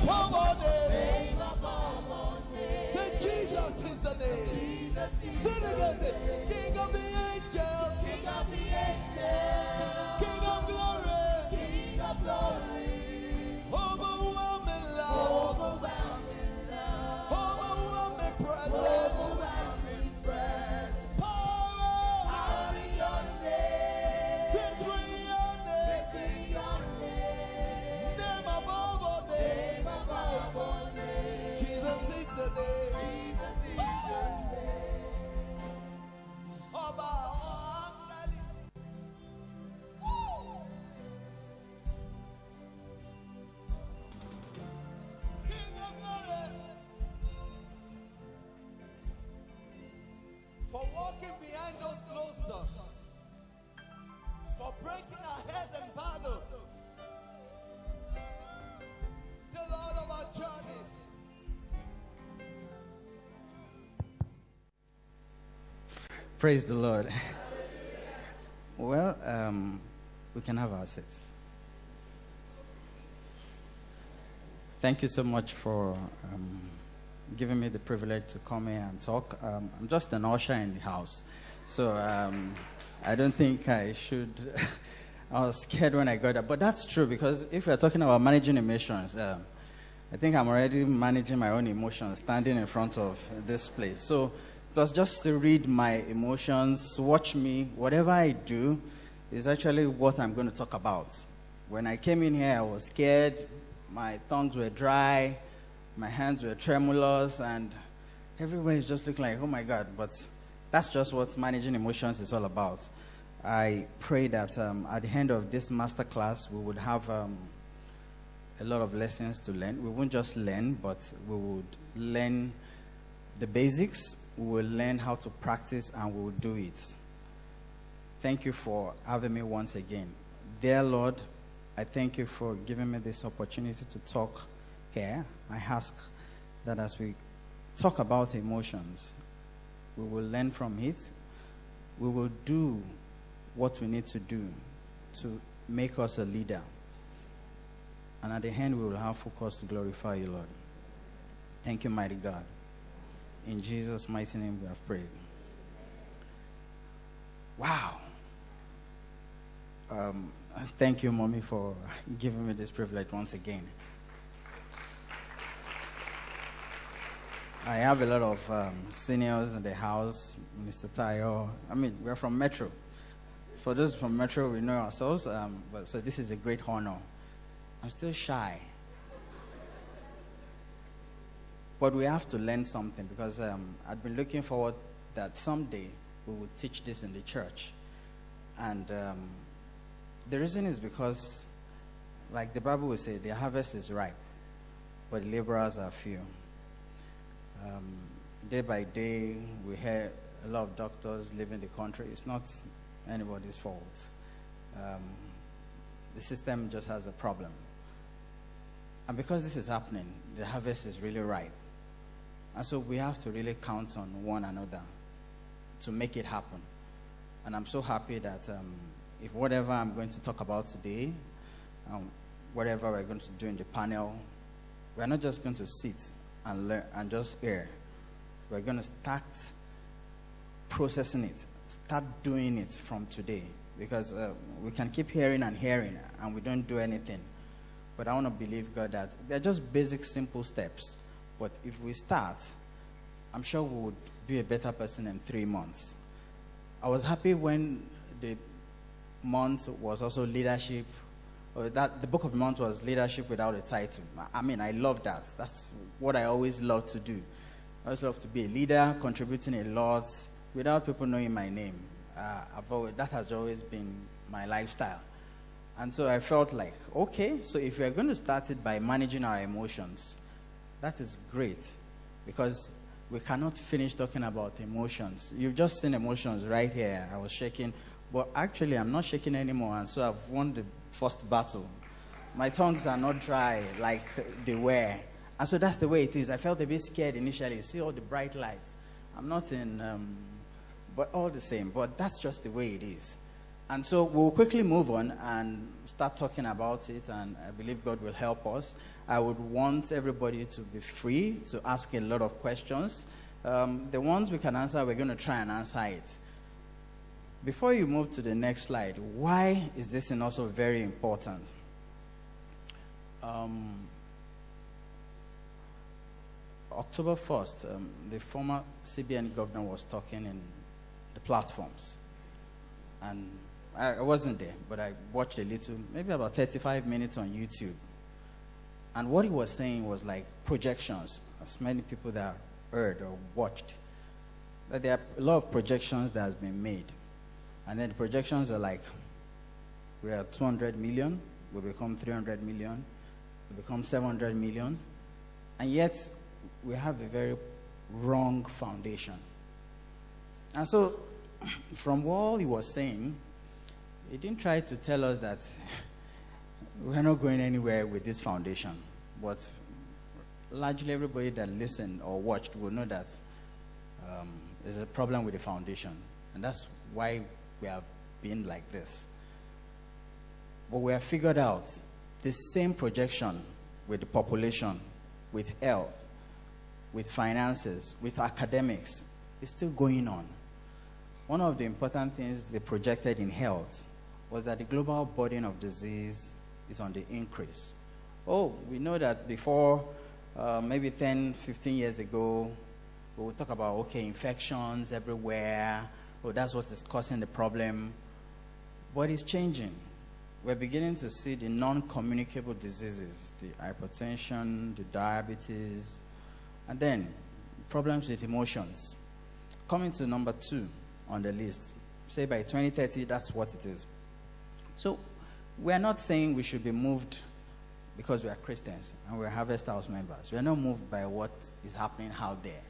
above all names. Say Jesus is the name. Say it again. Say, King of the angels. King of the angels. King of glory. King of glory. Overwhelming love. Overwhelming love. Overwhelming presence. Overwhelming presence. Power in your name. Victory in your name. Victory in your name. Name above all names. Name above all names. Jesus is the name. Jesus is the name. Oba Oyekunle. King of glory. For walking behind those closed doors. For breaking our head in battle. The Lord of our journeys. Praise the Lord. Well, we can have our seats. Thank you so much for giving me the privilege to come here and talk. I'm just an usher in the house, so I don't think I should. I was scared when I got that, but that's true, because if we're talking about managing emotions, I think I'm already managing my own emotions standing in front of this place. So it was just to read my emotions, watch me. Whatever I do is actually what I'm going to talk about. When I came in here, I was scared. My tongues were dry. My hands were tremulous. And everywhere is just looking like, oh, my God. But that's just what managing emotions is all about. I pray that at the end of this masterclass, we would have a lot of lessons to learn. We won't just learn, but we would learn the basics. We will learn how to practice, and we will do it. Thank you for having me once again. Dear Lord, I thank you for giving me this opportunity to talk here. I ask that as we talk about emotions, we will learn from it. We will do what we need to do to make us a leader. And at the end, we will have focus to glorify you, Lord. Thank you, mighty God. In Jesus' mighty name we have prayed. Wow. Thank you, Mommy, for giving me this privilege once again. I have a lot of seniors in the house, Mr. Tayo. We're from Metro. For those from Metro, we know ourselves. So this is a great honor. I'm still shy. But we have to learn something, because I've been looking forward that someday we will teach this in the church. And the reason is because, like the Bible will say, the harvest is ripe, but the laborers are few. Day by day, we hear a lot of doctors leaving the country. It's not anybody's fault. The system just has a problem. And because this is happening, the harvest is really ripe. And so we have to really count on one another to make it happen. And I'm so happy that if whatever I'm going to talk about today, whatever we're going to do in the panel, we're not just going to sit and learn and just hear. We're going to start processing it, start doing it from today. Because we can keep hearing and hearing, and we don't do anything. But I want to believe, God, that they're just basic, simple steps. But if we start, I'm sure we would be a better person in 3 months. I was happy when the month was also leadership, or that the book of the month was leadership without a title. I love that. That's what I always love to do. I always love to be a leader, contributing a lot, without people knowing my name. That has always been my lifestyle. And so I felt like, okay, so if we're going to start it by managing our emotions, that is great, because we cannot finish talking about emotions. You've just seen emotions right here. I was shaking, but actually I'm not shaking anymore, and so I've won the first battle. My tongues are not dry like they were. And so that's the way it is. I felt a bit scared initially. See all the bright lights. I'm not in, but all the same. But that's just the way it is. And so we'll quickly move on and start talking about it, and I believe God will help us. I would want everybody to be free to ask a lot of questions. The ones we can answer, we're going to try and answer it. Before you move to the next slide, why is this thing also very important? October 1st, the former CBN governor was talking in the platforms. And I wasn't there, but I watched a little, maybe about 35 minutes on YouTube. And what he was saying was like projections, as many people that heard or watched. That there are a lot of projections that has been made. And then the projections are like, we are 200 million, we become 300 million, we become 700 million. And yet, we have a very wrong foundation. And so, from what he was saying, he didn't try to tell us that we're not going anywhere with this foundation. But largely everybody that listened or watched will know that there's a problem with the foundation. And that's why we have been like this. But we have figured out the same projection with the population, with health, with finances, with academics, is still going on. One of the important things they projected in health was that the global burden of disease is on the increase. Oh, we know that before, maybe 10, 15 years ago, we would talk about, okay, infections everywhere. Oh, that's what is causing the problem. But it's changing. We're beginning to see the non-communicable diseases, the hypertension, the diabetes, and then problems with emotions. Coming to number 2 on the list. Say by 2030, that's what it is. So we're not saying we should be moved because we are Christians and we're Harvesthouse members. We're not moved by what is happening out there.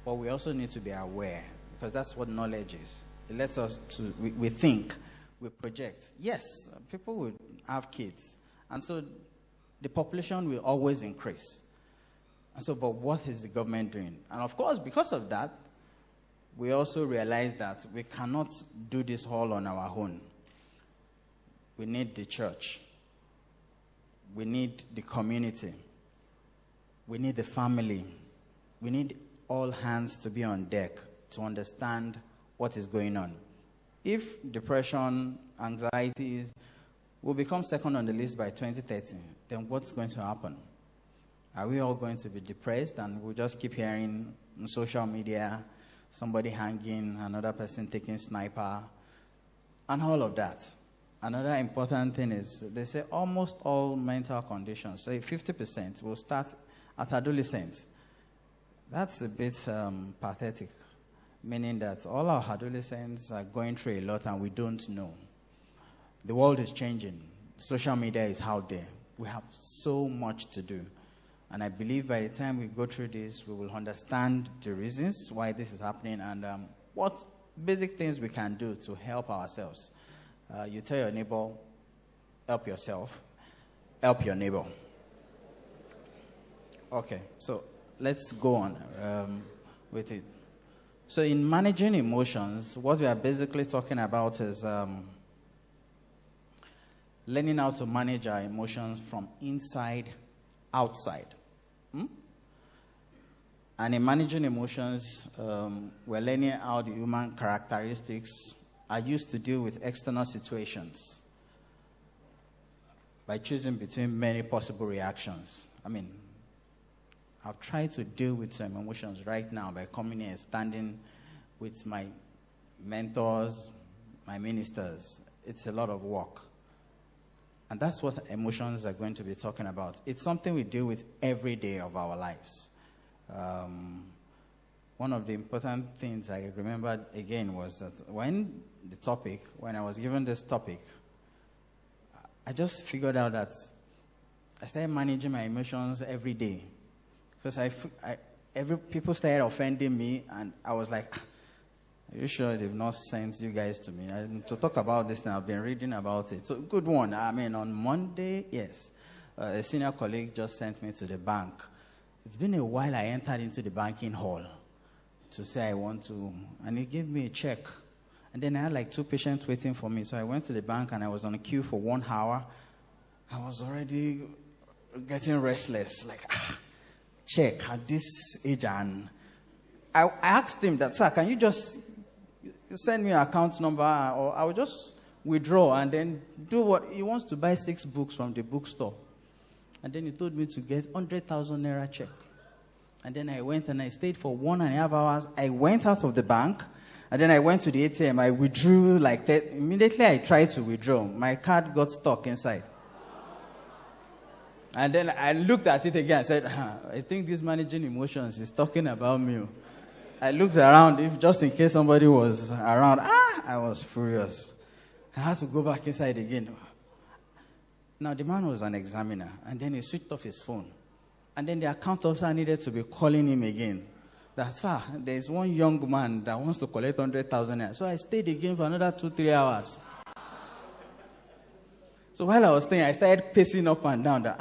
But we also need to be aware, because that's what knowledge is. It lets us to, we think, we project. Yes, people will have kids. And so the population will always increase. And so, but what is the government doing? And of course, because of that, we also realize that we cannot do this all on our own. We need the church. We need the community. We need the family. We need all hands to be on deck to understand what is going on. If depression, anxieties will become second on the list by 2030, then what's going to happen? Are we all going to be depressed and we'll just keep hearing on social media somebody hanging, another person taking sniper, and all of that? Another important thing is they say almost all mental conditions, say 50%, will start at adolescence. That's a bit pathetic, meaning that all our adolescents are going through a lot and we don't know. The world is changing. Social media is out there. We have so much to do. And I believe by the time we go through this, we will understand the reasons why this is happening and what basic things we can do to help ourselves. You tell your neighbor, help yourself, help your neighbor. Okay, so let's go on with it. So in managing emotions, what we are basically talking about is learning how to manage our emotions from inside outside. And in managing emotions, we're learning how the human characteristics are used to deal with external situations by choosing between many possible reactions. I mean, I've tried to deal with some emotions right now by coming here and standing with my mentors, my ministers. It's a lot of work. And that's what emotions are going to be talking about. It's something we deal with every day of our lives. One of the important things I remembered again was that when I was given this topic, I just figured out that I started managing my emotions every day. Because people started offending me, and I was like, are you sure they've not sent you guys to me? To talk about this now, I've been reading about it. So, good one. I mean, on Monday, yes, a senior colleague just sent me to the bank. It's been a while I entered into the banking hall to say I want to, and he gave me a check. And then I had like 2 patients waiting for me. So I went to the bank and I was on a queue for 1 hour. I was already getting restless. Like, check at this age. And I asked him that, sir, can you just send me an account number or I will just withdraw and then do what he wants to buy 6 books from the bookstore. And then he told me to get 100,000 naira check. And then I went and I stayed for 1.5 hours. I went out of the bank and then I went to the ATM. I withdrew like that. Immediately I tried to withdraw. My card got stuck inside. And then I looked at it again. I said, I think this managing emotions is talking about me. I looked around, if just in case somebody was around. I was furious. I had to go back inside again. Now, the man was an examiner, and then he switched off his phone. And then the account officer needed to be calling him again. That, sir, there's one young man that wants to collect 100,000. So I stayed again for another 2-3 hours. So while I was staying, I started pacing up and down. That,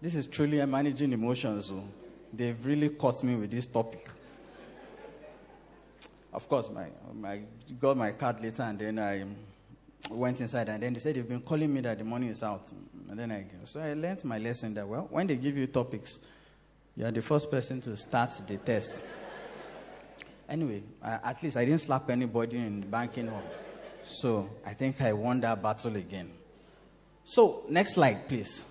this is truly a managing emotions. So they've really caught me with this topic. Of course, I got my card later, and then I went inside, and then they said they've been calling me that the money is out. And then so I learned my lesson that, well, when they give you topics, you are the first person to start the test. Anyway, at least I didn't slap anybody in the banking hall. So I think I won that battle again. So, next slide, please.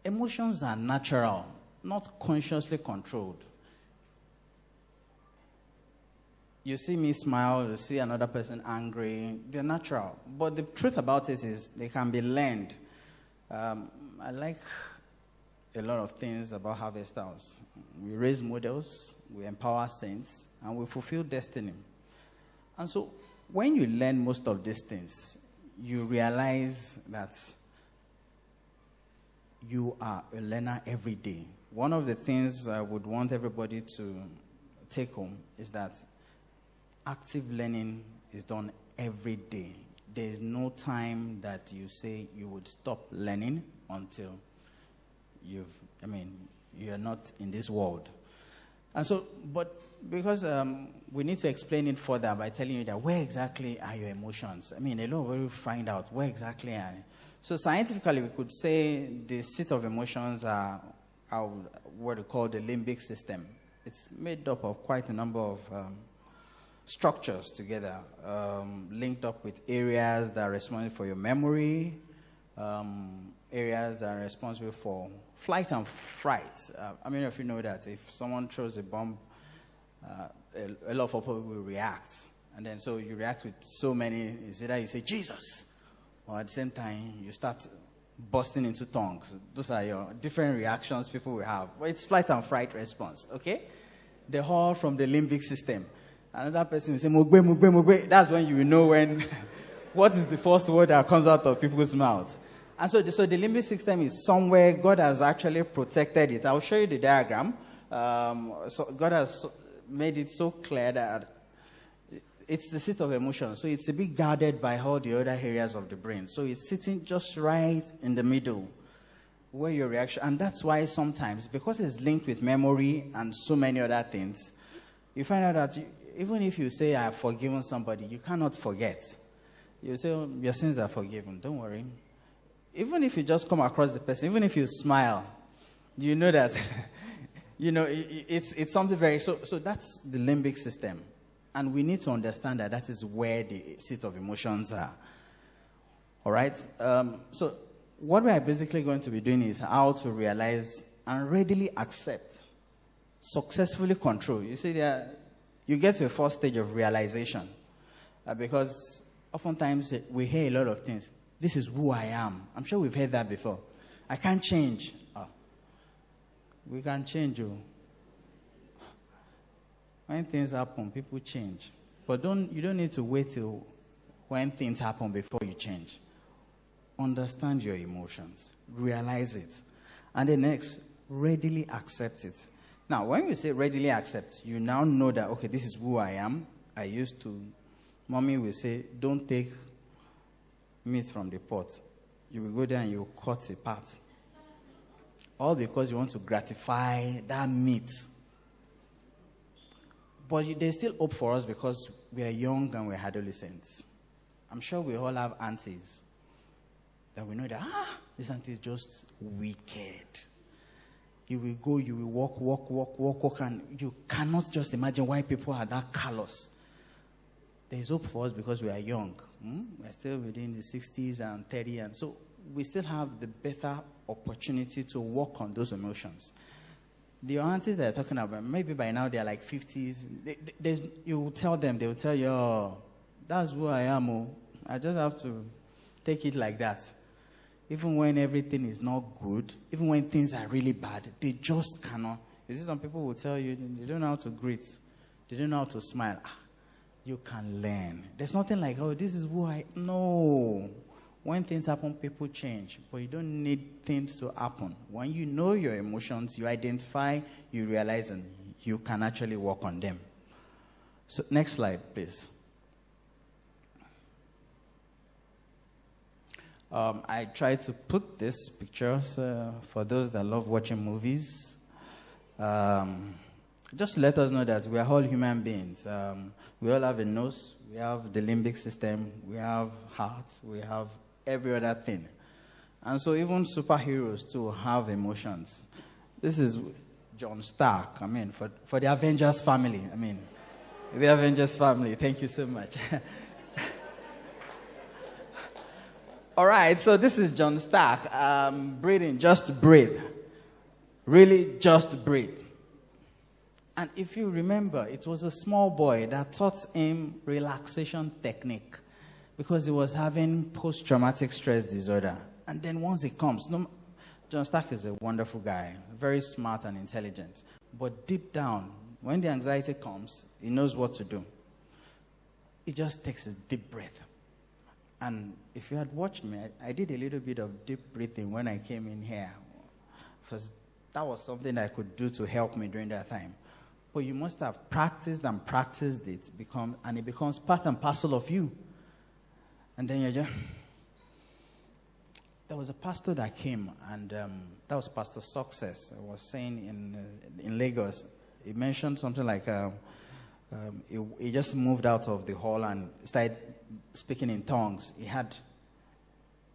Emotions are natural, not consciously controlled. You see me smile, you see another person angry. They're natural. But the truth about it is they can be learned. I like a lot of things about Harvesthouse. We raise models, we empower saints, and we fulfill destiny. And so when you learn most of these things, you realize that you are a learner every day. One of the things I would want everybody to take home is that active learning is done every day. There is no time that you say you would stop learning until you are not in this world. And so, but because we need to explain it further by telling you that where exactly are your emotions? A lot of people find out where exactly are they. So scientifically, we could say the seat of emotions are what we call the limbic system. It's made up of quite a number of structures together, linked up with areas that are responsible for your memory, areas that are responsible for flight and fright. How many of you know that if someone throws a bomb, a lot of people will react? And then so you react with so many, is either you say, Jesus, or at the same time, you start bursting into tongues. Those are your different reactions people will have. But it's flight and fright response, okay? The whole from the limbic system. Another person will say, Mogbe, Mogbe, Mogbe. That's when you will know when, what is the first word that comes out of people's mouths. And so the limbic system is somewhere God has actually protected it. I'll show you the diagram. So God has made it so clear that it's the seat of emotion. So it's a bit guarded by all the other areas of the brain. So it's sitting just right in the middle where your reaction, and that's why sometimes, because it's linked with memory and so many other things, you find out that even if you say, I have forgiven somebody, you cannot forget. You say, oh, your sins are forgiven. Don't worry. Even if you just come across the person, even if you smile, you know that, it's something very, so that's the limbic system. And we need to understand that is where the seat of emotions are. All right? So what we are basically going to be doing is how to realize and readily accept, successfully control. You see, you get to a first stage of realization. Because oftentimes we hear a lot of things. This is who I am. I'm sure we've heard that before. I can't change. We can change you. When things happen, people change. But you don't need to wait till when things happen before you change. Understand your emotions. Realize it. And then next, readily accept it. Now, when you say readily accept, you now know that, okay, this is who I am. Mommy will say, don't take meat from the pot. You will go there and you will cut a part. All because you want to gratify that meat. But there's still hope for us because we are young and we're adolescents. I'm sure we all have aunties that we know that, this auntie is just wicked. You will go, you will walk, and you cannot just imagine why people are that callous. There is hope for us because we are young. We're still within the 60s and 30, and so we still have the better opportunity to work on those emotions. The aunties that are talking about, maybe by now they're like 50s. You will tell them, they will tell you, oh, that's who I am. Oh. I just have to take it like that. Even when everything is not good, even when things are really bad, they just cannot. You see, some people will tell you, they don't know how to greet. They don't know how to smile. You can learn. There's nothing like, oh, this is who I... No. When things happen, people change. But you don't need things to happen. When you know your emotions, you identify, you realize, and you can actually work on them. So, next slide, please. I try to put these pictures for those that love watching movies. Just let us know that we are all human beings. We all have a nose, we have the limbic system, we have heart, we have every other thing. And so even superheroes too have emotions. This is John Stark, for the Avengers family. The Avengers family. Thank you so much. All right, so this is John Stark. Breathing, just breathe. Really, just breathe. And if you remember, it was a small boy that taught him relaxation technique because he was having post-traumatic stress disorder. And then once it comes, John Stark is a wonderful guy, very smart and intelligent. But deep down, when the anxiety comes, he knows what to do. He just takes a deep breath. And if you had watched me, I did a little bit of deep breathing when I came in here. Because that was something I could do to help me during that time. But you must have practiced and practiced it, and it becomes part and parcel of you. And then you're just... There was a pastor that came, and that was Pastor Success. I was saying in Lagos, he mentioned something like... he just moved out of the hall and started speaking in tongues.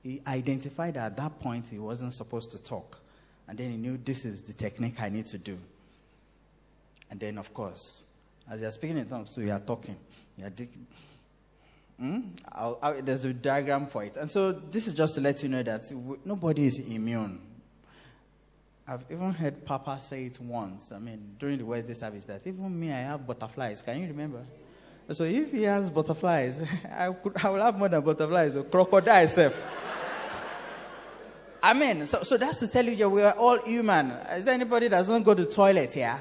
He identified that at that point he wasn't supposed to talk. And then he knew this is the technique I need to do. And then, of course, as you're speaking in tongues too, you are talking. You are there's a diagram for it. And so this is just to let you know that nobody is immune. I've even heard Papa say it once, during the Wednesday service, that even me, I have butterflies. Can you remember? So if he has butterflies, I will have more than butterflies, or crocodile self. So that's to tell you, we are all human. Is there anybody that doesn't go to the toilet here?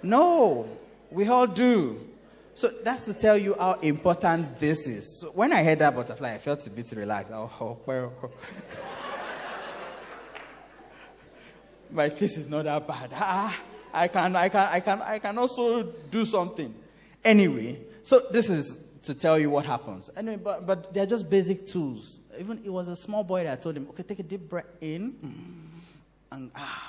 No, we all do. So that's to tell you how important this is. So when I heard that butterfly, I felt a bit relaxed. My case is not that bad. I can also do something. Anyway, so this is to tell you what happens. Anyway, but they're just basic tools. Even it was a small boy that told him, okay, take a deep breath in and out.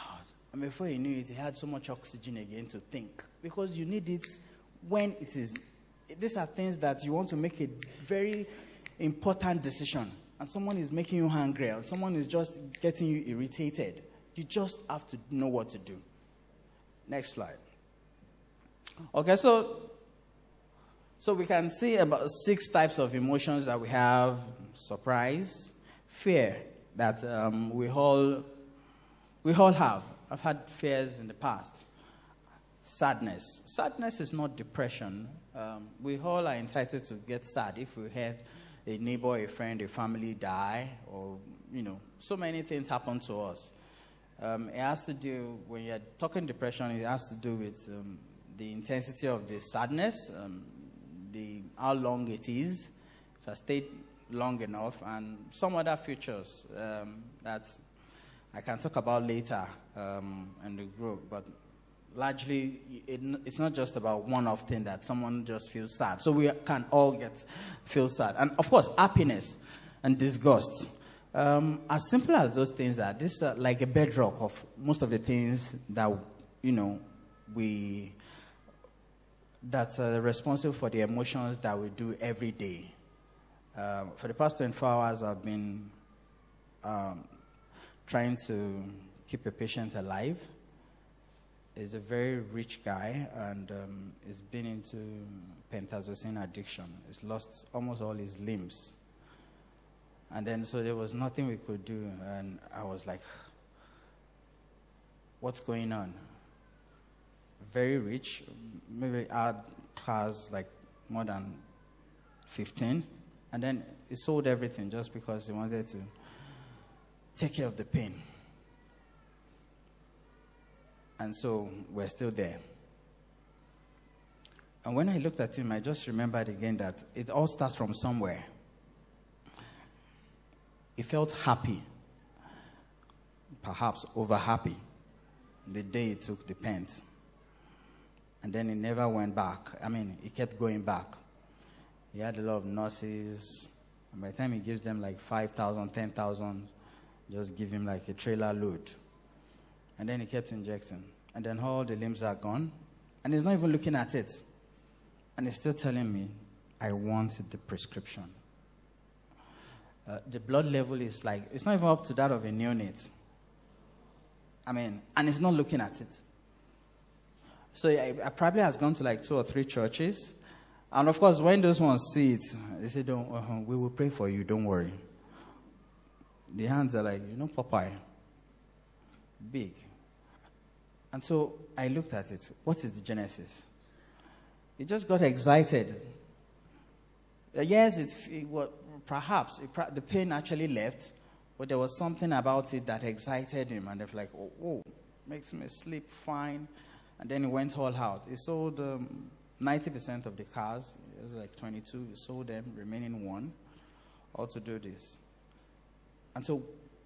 And before he knew it, he had so much oxygen again to think. Because you need it when it is. These are things that you want to make a very important decision. And someone is making you hungry, or someone is just getting you irritated. You just have to know what to do. Next slide. Okay, so we can see about 6 types of emotions that we have. Surprise, fear, that we all have. I've had fears in the past. Sadness. Sadness is not depression. We all are entitled to get sad if we had a neighbor, a friend, a family die, or, so many things happen to us. It has to do, when you're talking depression, it has to do with the intensity of the sadness, how long it is, if I stayed long enough, and some other features that I can talk about later in the group. But largely, it's not just about one-off thing that someone just feels sad. So we can all feel sad. And of course, happiness and disgust. As simple as those things are, this is like a bedrock of most of the things that, we that's responsible for the emotions that we do every day. For the past 24 hours, I've been trying to keep a patient alive. He's a very rich guy, and he's been into pentazocine addiction. He's lost almost all his limbs. And then, so there was nothing we could do, and I was like, what's going on? Very rich, maybe our class like more than 15, and then he sold everything just because he wanted to take care of the pain. And so we're still there. And when I looked at him, I just remembered again that it all starts from somewhere. He felt happy, perhaps over happy, the day he took the pens. And then he never went back. I mean, he kept going back. He had a lot of nurses. And by the time he gives them like 5,000, 10,000, just give him like a trailer load. And then he kept injecting. And then all the limbs are gone. And he's not even looking at it. And he's still telling me, I want the prescription. The blood level is like, it's not even up to that of a neonate. I mean, and he's not looking at it. So I probably has gone to like 2 or 3 churches. And of course, when those ones see it, they say, we will pray for you, don't worry. The hands are like, Popeye. Big. And so I looked at it. What is the genesis? He just got excited. Yes, perhaps the pain actually left, but there was something about it that excited him. And they're like, oh, makes me sleep fine. And then he went all out. He sold 90% of the cars. It was like 22. He sold them, remaining 1, all to do this. And so,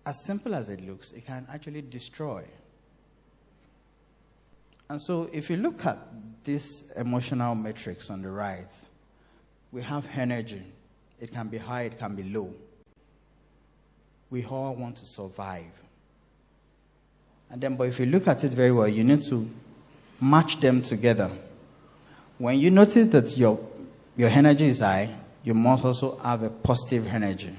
as simple as it looks, it can actually destroy. And so, if you look at this emotional matrix on the right, we have energy. It can be high, it can be low. We all want to survive. And then, but if you look at it very well, you need to match them together. When you notice that your energy is high, you must also have a positive energy.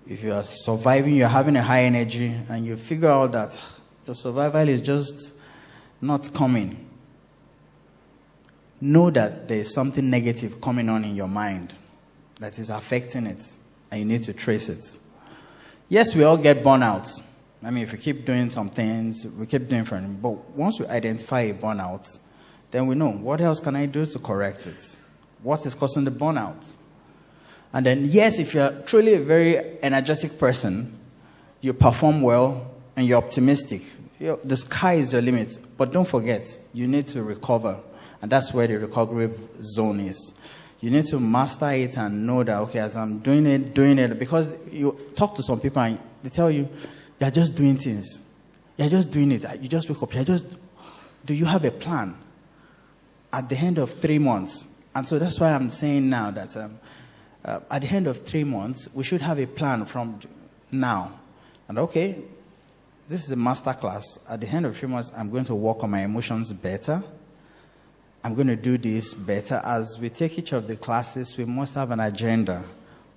If you are surviving, you're having a high energy, and you figure out that your survival is just not coming, know that there is something negative coming on in your mind that is affecting it, and you need to trace it. Yes, we all get burnout. I mean, if we keep doing some things, we keep doing something. But once we identify a burnout, then we know, what else can I do to correct it? What is causing the burnout? And then, yes, if you're truly a very energetic person, you perform well and you're optimistic. The sky is your limit. But don't forget, you need to recover. And that's where the recovery zone is. You need to master it and know that, okay, as I'm doing it. Because you talk to some people and they tell you, you're just doing things. You're just doing it. You just wake up. Do you have a plan? At the end of 3 months. And so that's why I'm saying now that at the end of 3 months, we should have a plan from now. And okay, this is a master class. At the end of 3 months, I'm going to work on my emotions better. I'm going to do this better. As we take each of the classes, we must have an agenda.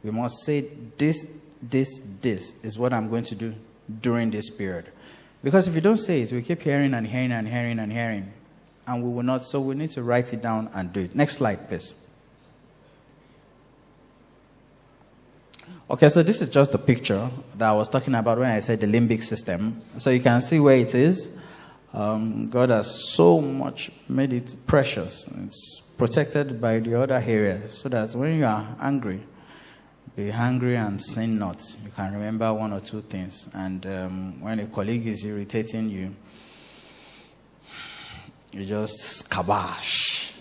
We must say this is what I'm going to do during this period. Because if you don't say it, we keep hearing and hearing and hearing and hearing. And we will not, so we need to write it down and do it. Next slide, please. Okay, so this is just the picture that I was talking about when I said the limbic system. So you can see where it is. God has so much made it precious. It's protected by the other areas so that when you are angry, be hungry and sin not. You can remember 1 or 2 things. And when a colleague is irritating you, you just skabash.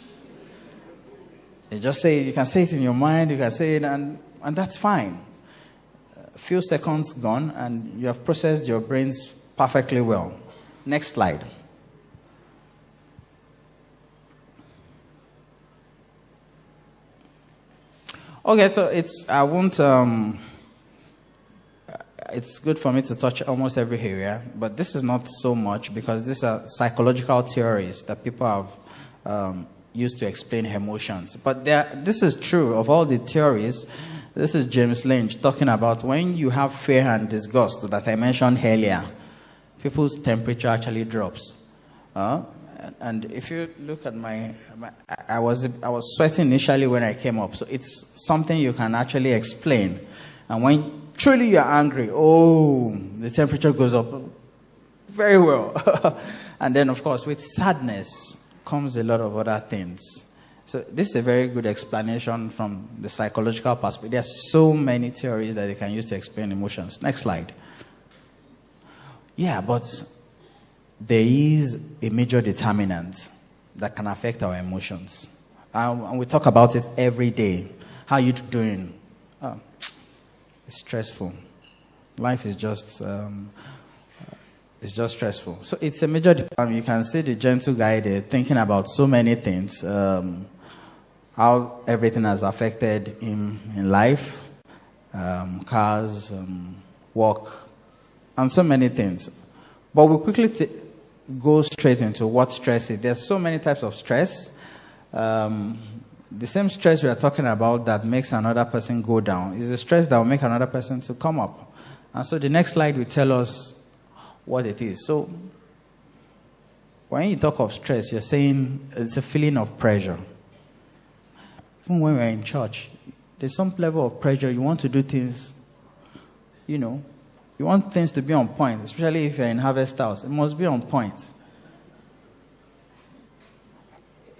You just say, you can say it in your mind, you can say it, and that's fine. A few seconds gone, and you have processed your brains perfectly well. Next slide. Okay, so it's good for me to touch almost every area, but this is not so much because these are psychological theories that people have used to explain emotions. But this is true of all the theories. This is James Lynch talking about when you have fear and disgust that I mentioned earlier, people's temperature actually drops. And if you look at I was sweating initially when I came up. So it's something you can actually explain. And when truly you're angry, the temperature goes up very well. And then, of course, with sadness comes a lot of other things. So this is a very good explanation from the psychological perspective. There are so many theories that they can use to explain emotions. Next slide. Yeah, but there is a major determinant that can affect our emotions. And we talk about it every day. How are you doing? It's stressful. Life is just... it's just stressful. So it's a major department. You can see the gentle guy there thinking about so many things. How everything has affected him in life. Cars, work, and so many things. But we quickly go straight into what stress is. There's so many types of stress. The same stress we are talking about that makes another person go down is the stress that will make another person to come up. And so the next slide will tell us what it is. So when you talk of stress, you're saying it's a feeling of pressure. Even when we're in church, there's some level of pressure. You want to do things, you want things to be on point, especially if you're in Harvesthouse. It must be on point.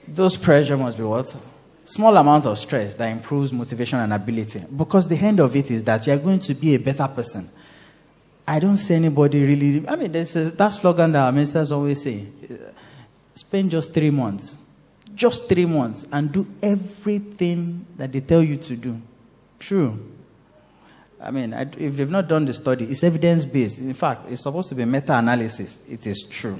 Those pressure must be what? Small amount of stress that improves motivation and ability. Because the end of it is that you're going to be a better person. I don't see anybody really... there's that slogan that our ministers always say. Spend just 3 months. Just 3 months. And do everything that they tell you to do. True. If they've not done the study, it's evidence-based. In fact, it's supposed to be meta-analysis. It is true.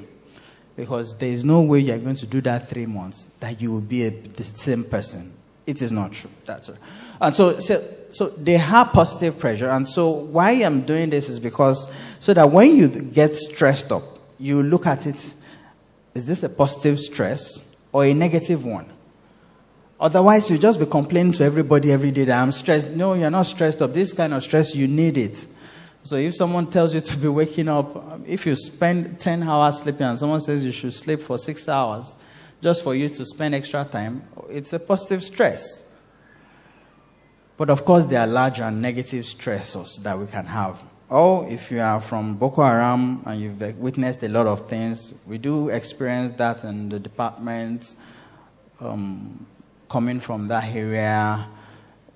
Because there is no way you're going to do that 3 months that you will be the same person. It is not true. That's right. And so they have positive pressure. And so why I'm doing this is because so that when you get stressed up, you look at it, is this a positive stress or a negative one? Otherwise, you just be complaining to everybody every day that I'm stressed. No, you're not stressed up. This kind of stress, you need it. So if someone tells you to be waking up, if you spend 10 hours sleeping and someone says you should sleep for 6 hours just for you to spend extra time, it's a positive stress. But of course, there are large and negative stressors that we can have. If you are from Boko Haram and you've witnessed a lot of things, we do experience that in the department, coming from that area.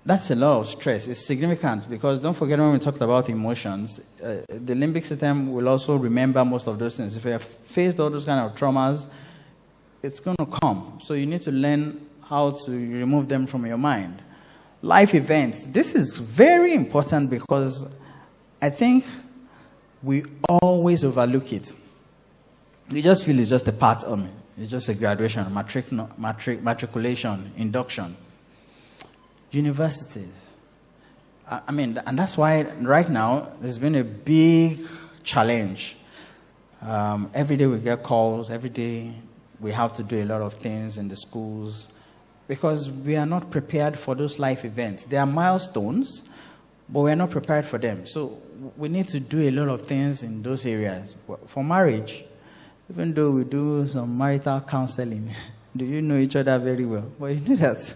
That's a lot of stress. It's significant because don't forget when we talked about emotions, the limbic system will also remember most of those things. If you have faced all those kind of traumas, it's going to come. So you need to learn how to remove them from your mind. Life events. This is very important because I think we always overlook it. We just feel it's just a part of it. It's just a graduation, matriculation, induction. Universities. And that's why right now there's been a big challenge. Every day we get calls. Every day we have to do a lot of things in the schools because we are not prepared for those life events. They are milestones, but we are not prepared for them. So we need to do a lot of things in those areas. For marriage, even though we do some marital counseling, do you know each other very well? But you know that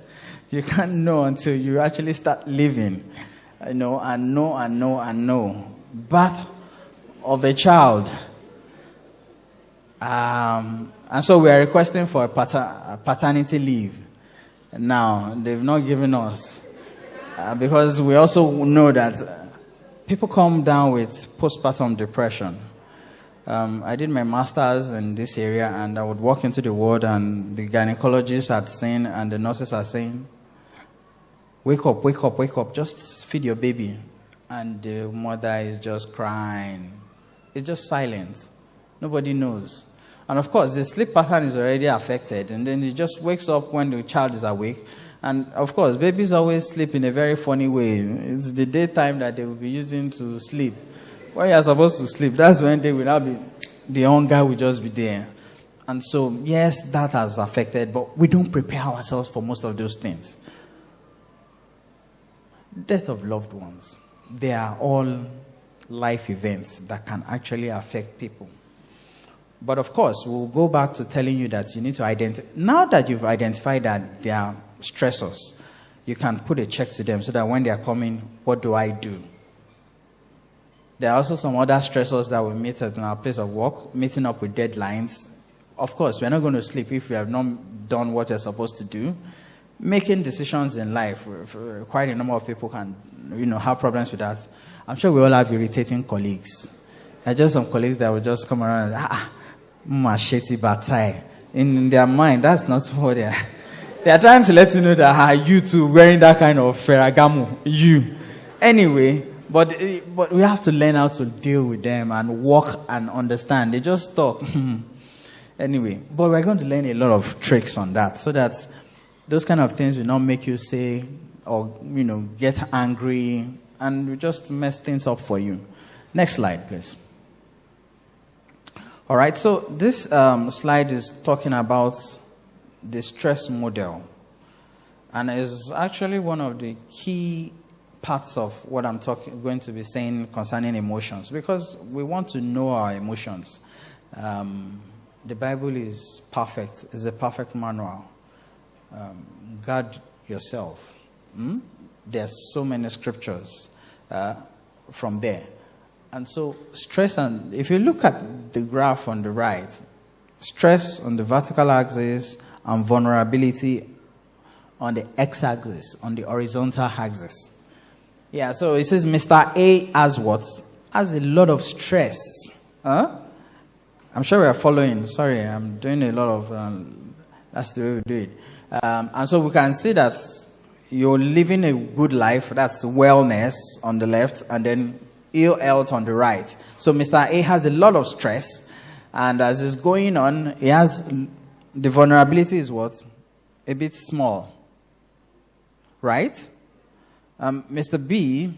you can't know until you actually start living. And know. Birth of a child. And so we are requesting for a paternity leave. Now, they've not given us. Because we also know that people come down with postpartum depression. I did my master's in this area, and I would walk into the ward, and the gynecologists had seen, and the nurses are saying, wake up, just feed your baby. And the mother is just crying. It's just silent. Nobody knows. And of course, the sleep pattern is already affected, and then it just wakes up when the child is awake. And of course, babies always sleep in a very funny way. It's the daytime that they will be using to sleep. When you are supposed to sleep, that's when they will not be, the hunger will just be there. And so, yes, that has affected, but we don't prepare ourselves for most of those things. Death of loved ones. They are all life events that can actually affect people. But of course, we'll go back to telling you that you need to identify. Now that you've identified that they are stressors, you can put a check to them so that when they are coming, what do I do? There are also some other stressors that we meet at our place of work, meeting up with deadlines. Of course, we're not going to sleep if we have not done what we're supposed to do. Making decisions in life, quite a number of people can, have problems with that. I'm sure we all have irritating colleagues. There are just some colleagues that will just come around and machete batai. In their mind, that's not what they are. They are trying to let you know that you too wearing that kind of Ferragamo. You. Anyway, but we have to learn how to deal with them and walk and understand. They just talk. Anyway, but we're going to learn a lot of tricks on that so that those kind of things will not make you say or, get angry and we just mess things up for you. Next slide, please. All right, so this slide is talking about the stress model. And is actually one of the key parts of what I'm going to be saying concerning emotions. Because we want to know our emotions. The Bible is perfect. It's a perfect manual. Guard yourself. There's so many scriptures from there. And so stress, and if you look at the graph on the right, stress on the vertical axis and vulnerability on the x-axis, on the horizontal axis. Yeah, so it says Mr. A has what? Has a lot of stress. I'm sure we are following. Sorry, I'm doing a lot of... that's the way we do it. And so we can see that you're living a good life. That's wellness on the left, and then ill health on the right. So Mr. A has a lot of stress, and as it's going on, he has the vulnerability is what? A bit small, right? Mr. B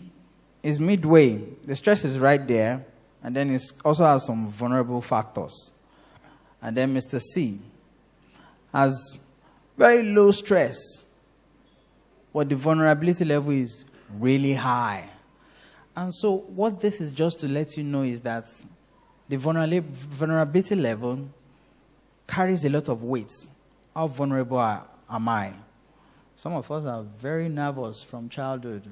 is midway. The stress is right there, and then it also has some vulnerable factors. And then Mr. C has very low stress, but the vulnerability level is really high. And so what this is just to let you know is that the vulnerability level carries a lot of weight. How vulnerable am I? Some of us are very nervous from childhood.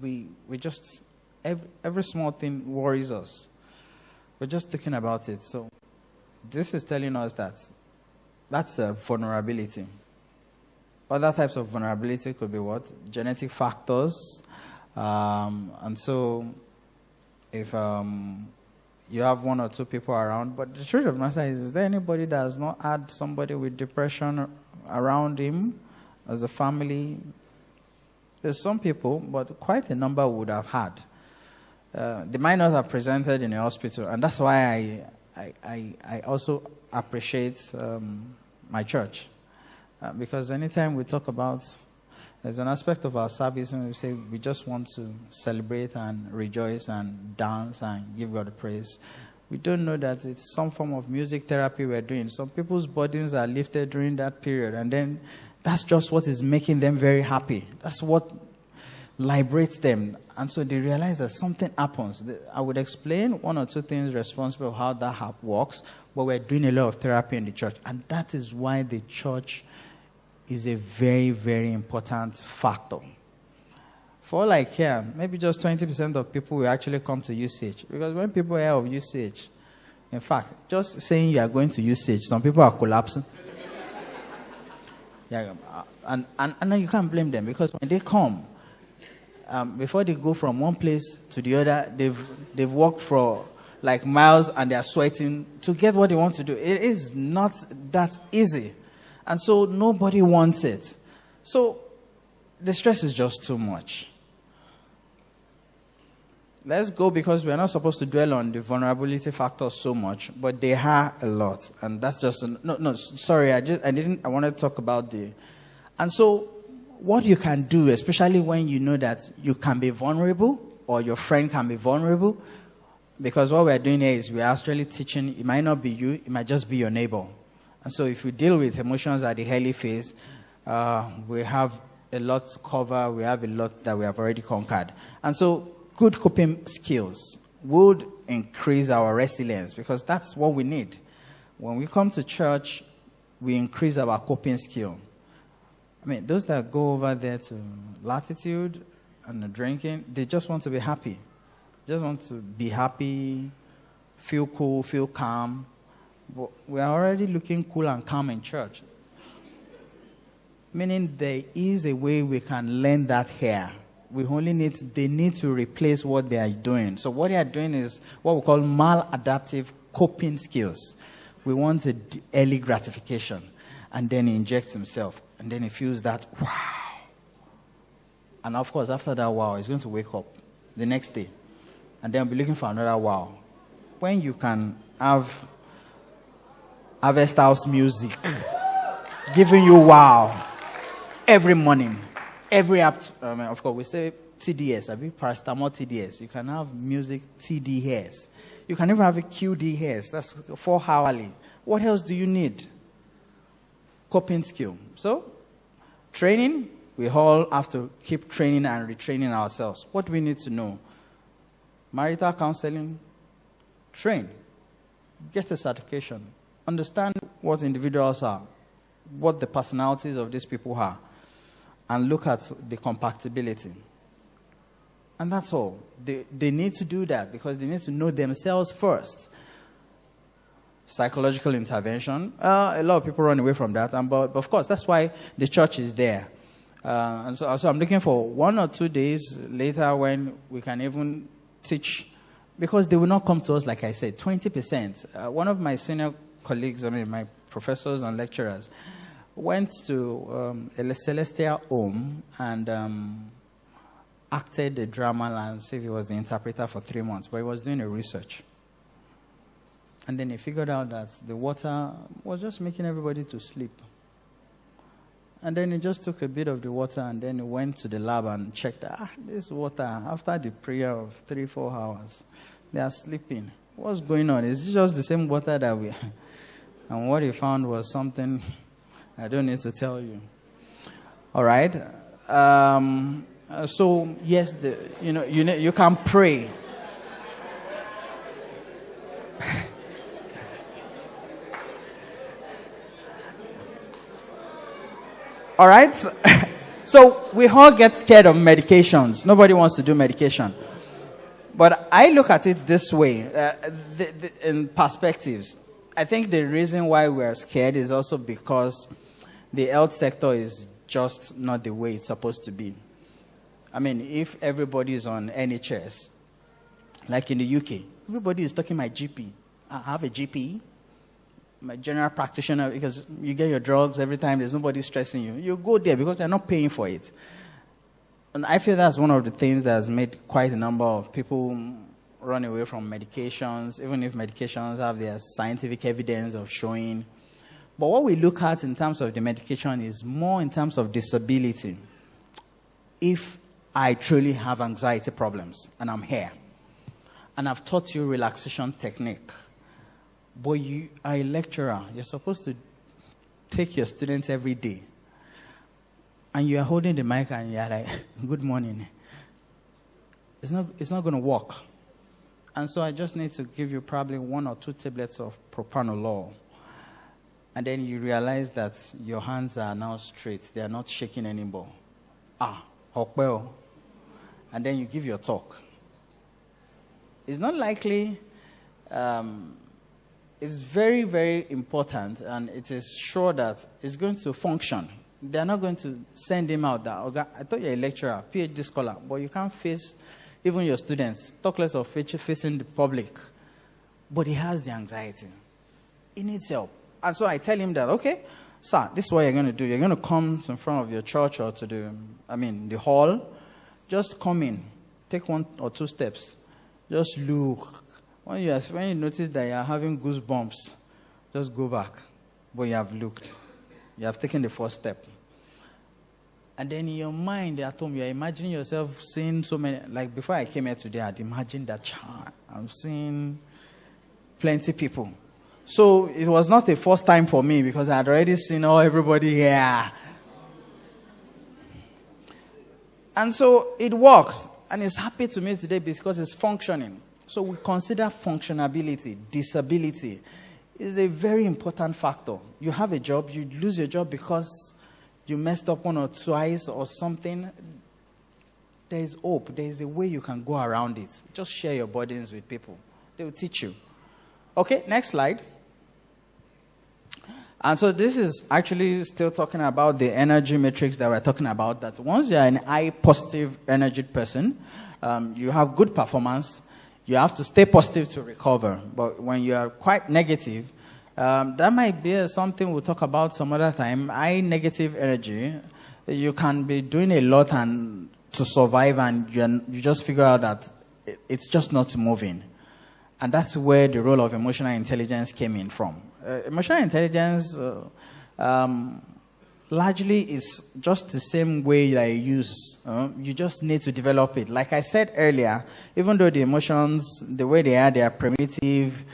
We just, every small thing worries us. We're just thinking about it. So this is telling us that that's a vulnerability. Other types of vulnerability could be what? Genetic factors. And so if you have one or two people around, but the truth of the matter is there anybody that has not had somebody with depression around him as a family? There's some people, but quite a number would have had. They might not have presented in a hospital, and that's why I also appreciate my church. Because anytime we talk about, there's an aspect of our service when we say we just want to celebrate and rejoice and dance and give God the praise. We don't know that it's some form of music therapy we're doing. Some people's burdens are lifted during that period, and then that's just what is making them very happy. That's what liberates them. And so they realize that something happens. I would explain one or two things responsible for how that works, but we're doing a lot of therapy in the church. And that is why the church is a very, very important factor. For all I care, maybe just 20% of people will actually come to usage. Because when people hear of usage, in fact, just saying you are going to usage, some people are collapsing. Yeah, and you can't blame them, because when they come, before they go from one place to the other, they've walked for like miles and they are sweating to get what they want to do. It is not that easy. And so nobody wants it. So the stress is just too much. Let's go, because we're not supposed to dwell on the vulnerability factors so much, but they are a lot. And that's just, sorry, I wanted to talk about and so what you can do, especially when you know that you can be vulnerable or your friend can be vulnerable, because what we're doing here is we're actually teaching, it might not be you, it might just be your neighbor. And so if we deal with emotions at the early phase, we have a lot to cover. We have a lot that we have already conquered. And so good coping skills would increase our resilience, because that's what we need. When we come to church, we increase our coping skill. I mean, those that go over there to Latitude and the drinking, they just want to be happy. Just want to be happy, feel cool, feel calm. But we are already looking cool and calm in church. Meaning there is a way we can learn that here. They need to replace what they are doing. So what they are doing is what we call maladaptive coping skills. We want early gratification. And then he injects himself. And then he feels that, wow. And of course, after that wow, he's going to wake up the next day. And then be looking for another wow. When you can have Harvesthouse music giving you wow every morning, of course, we say TDS, paracetamol TDS. You can have music TDS. You can even have a QDS. That's 4 hourly. What else do you need? Coping skill. So, training, we all have to keep training and retraining ourselves. What do we need to know? Marital counseling, train, get a certification, understand what individuals are, what the personalities of these people are, and look at the compatibility. And that's all. They need to do that because they need to know themselves first. Psychological intervention, a lot of people run away from that, but of course, that's why the church is there. And so I'm looking for 1 or 2 days later when we can even teach, because they will not come to us, like I said, 20%. One of my senior colleagues, my professors and lecturers, went to a celestial home and acted the drama and said he was the interpreter for 3 months, but he was doing a research. And then he figured out that the water was just making everybody to sleep. And then he just took a bit of the water and then he went to the lab and checked, this water, after the prayer of 3-4 hours, they are sleeping. What's going on? It's just the same water that we... And what he found was something I don't need to tell you. All right? So, yes, you can pray. All right? So we all get scared of medications. Nobody wants to do medication. But I look at it this way, in perspectives. I think the reason why we're scared is also because the health sector is just not the way it's supposed to be. I mean, if everybody is on NHS, like in the UK, everybody is talking my GP. I have a GP. My general practitioner, because you get your drugs every time, there's nobody stressing you. You go there because they're not paying for it. And I feel that's one of the things that has made quite a number of people run away from medications, even if medications have their scientific evidence of showing. But what we look at in terms of the medication is more in terms of disability. If I truly have anxiety problems and I'm here, and I've taught you relaxation technique, but you are a lecturer. You're supposed to take your students every day. And you are holding the mic and you're like, good morning. It's not going to work. And so I just need to give you probably 1 or 2 tablets of propranolol. And then you realize that your hands are now straight. They are not shaking anymore. Hokbeo. And then you give your talk. It's not likely... it's very, very important, and it is sure that it's going to function. They're not going to send him out that, I thought you're a lecturer, PhD scholar, but you can't face even your students, talk less of facing the public. But he has the anxiety. He needs help. And so I tell him that, okay, sir, this is what you're going to do. You're going to come in front of your church or to the hall. Just come in. Take 1 or 2 steps. Just look. When you notice that you are having goosebumps, just go back. But you have looked. You have taken the first step. And then in your mind at home, you are imagining yourself seeing so many. Like before I came here today, I'd imagined that I'm seeing plenty people. So it was not a first time for me because I had already seen everybody here. And so it worked. And it's happy to me today because it's functioning. So we consider functionability, disability is a very important factor. You have a job, you lose your job because you messed up one or twice or something. There is hope. There is a way you can go around it. Just share your burdens with people. They will teach you. Okay, next slide. And so this is actually still talking about the energy matrix that we're talking about, that once you're an high positive energy person, you have good performance. You have to stay positive to recover. But when you are quite negative, that might be something we'll talk about some other time. High negative energy, you can be doing a lot and to survive, and you just figure out that it's just not moving. And that's where the role of emotional intelligence came in from. Emotional intelligence largely is just the same way that you use. You just need to develop it. Like I said earlier, even though the emotions, the way they are primitive,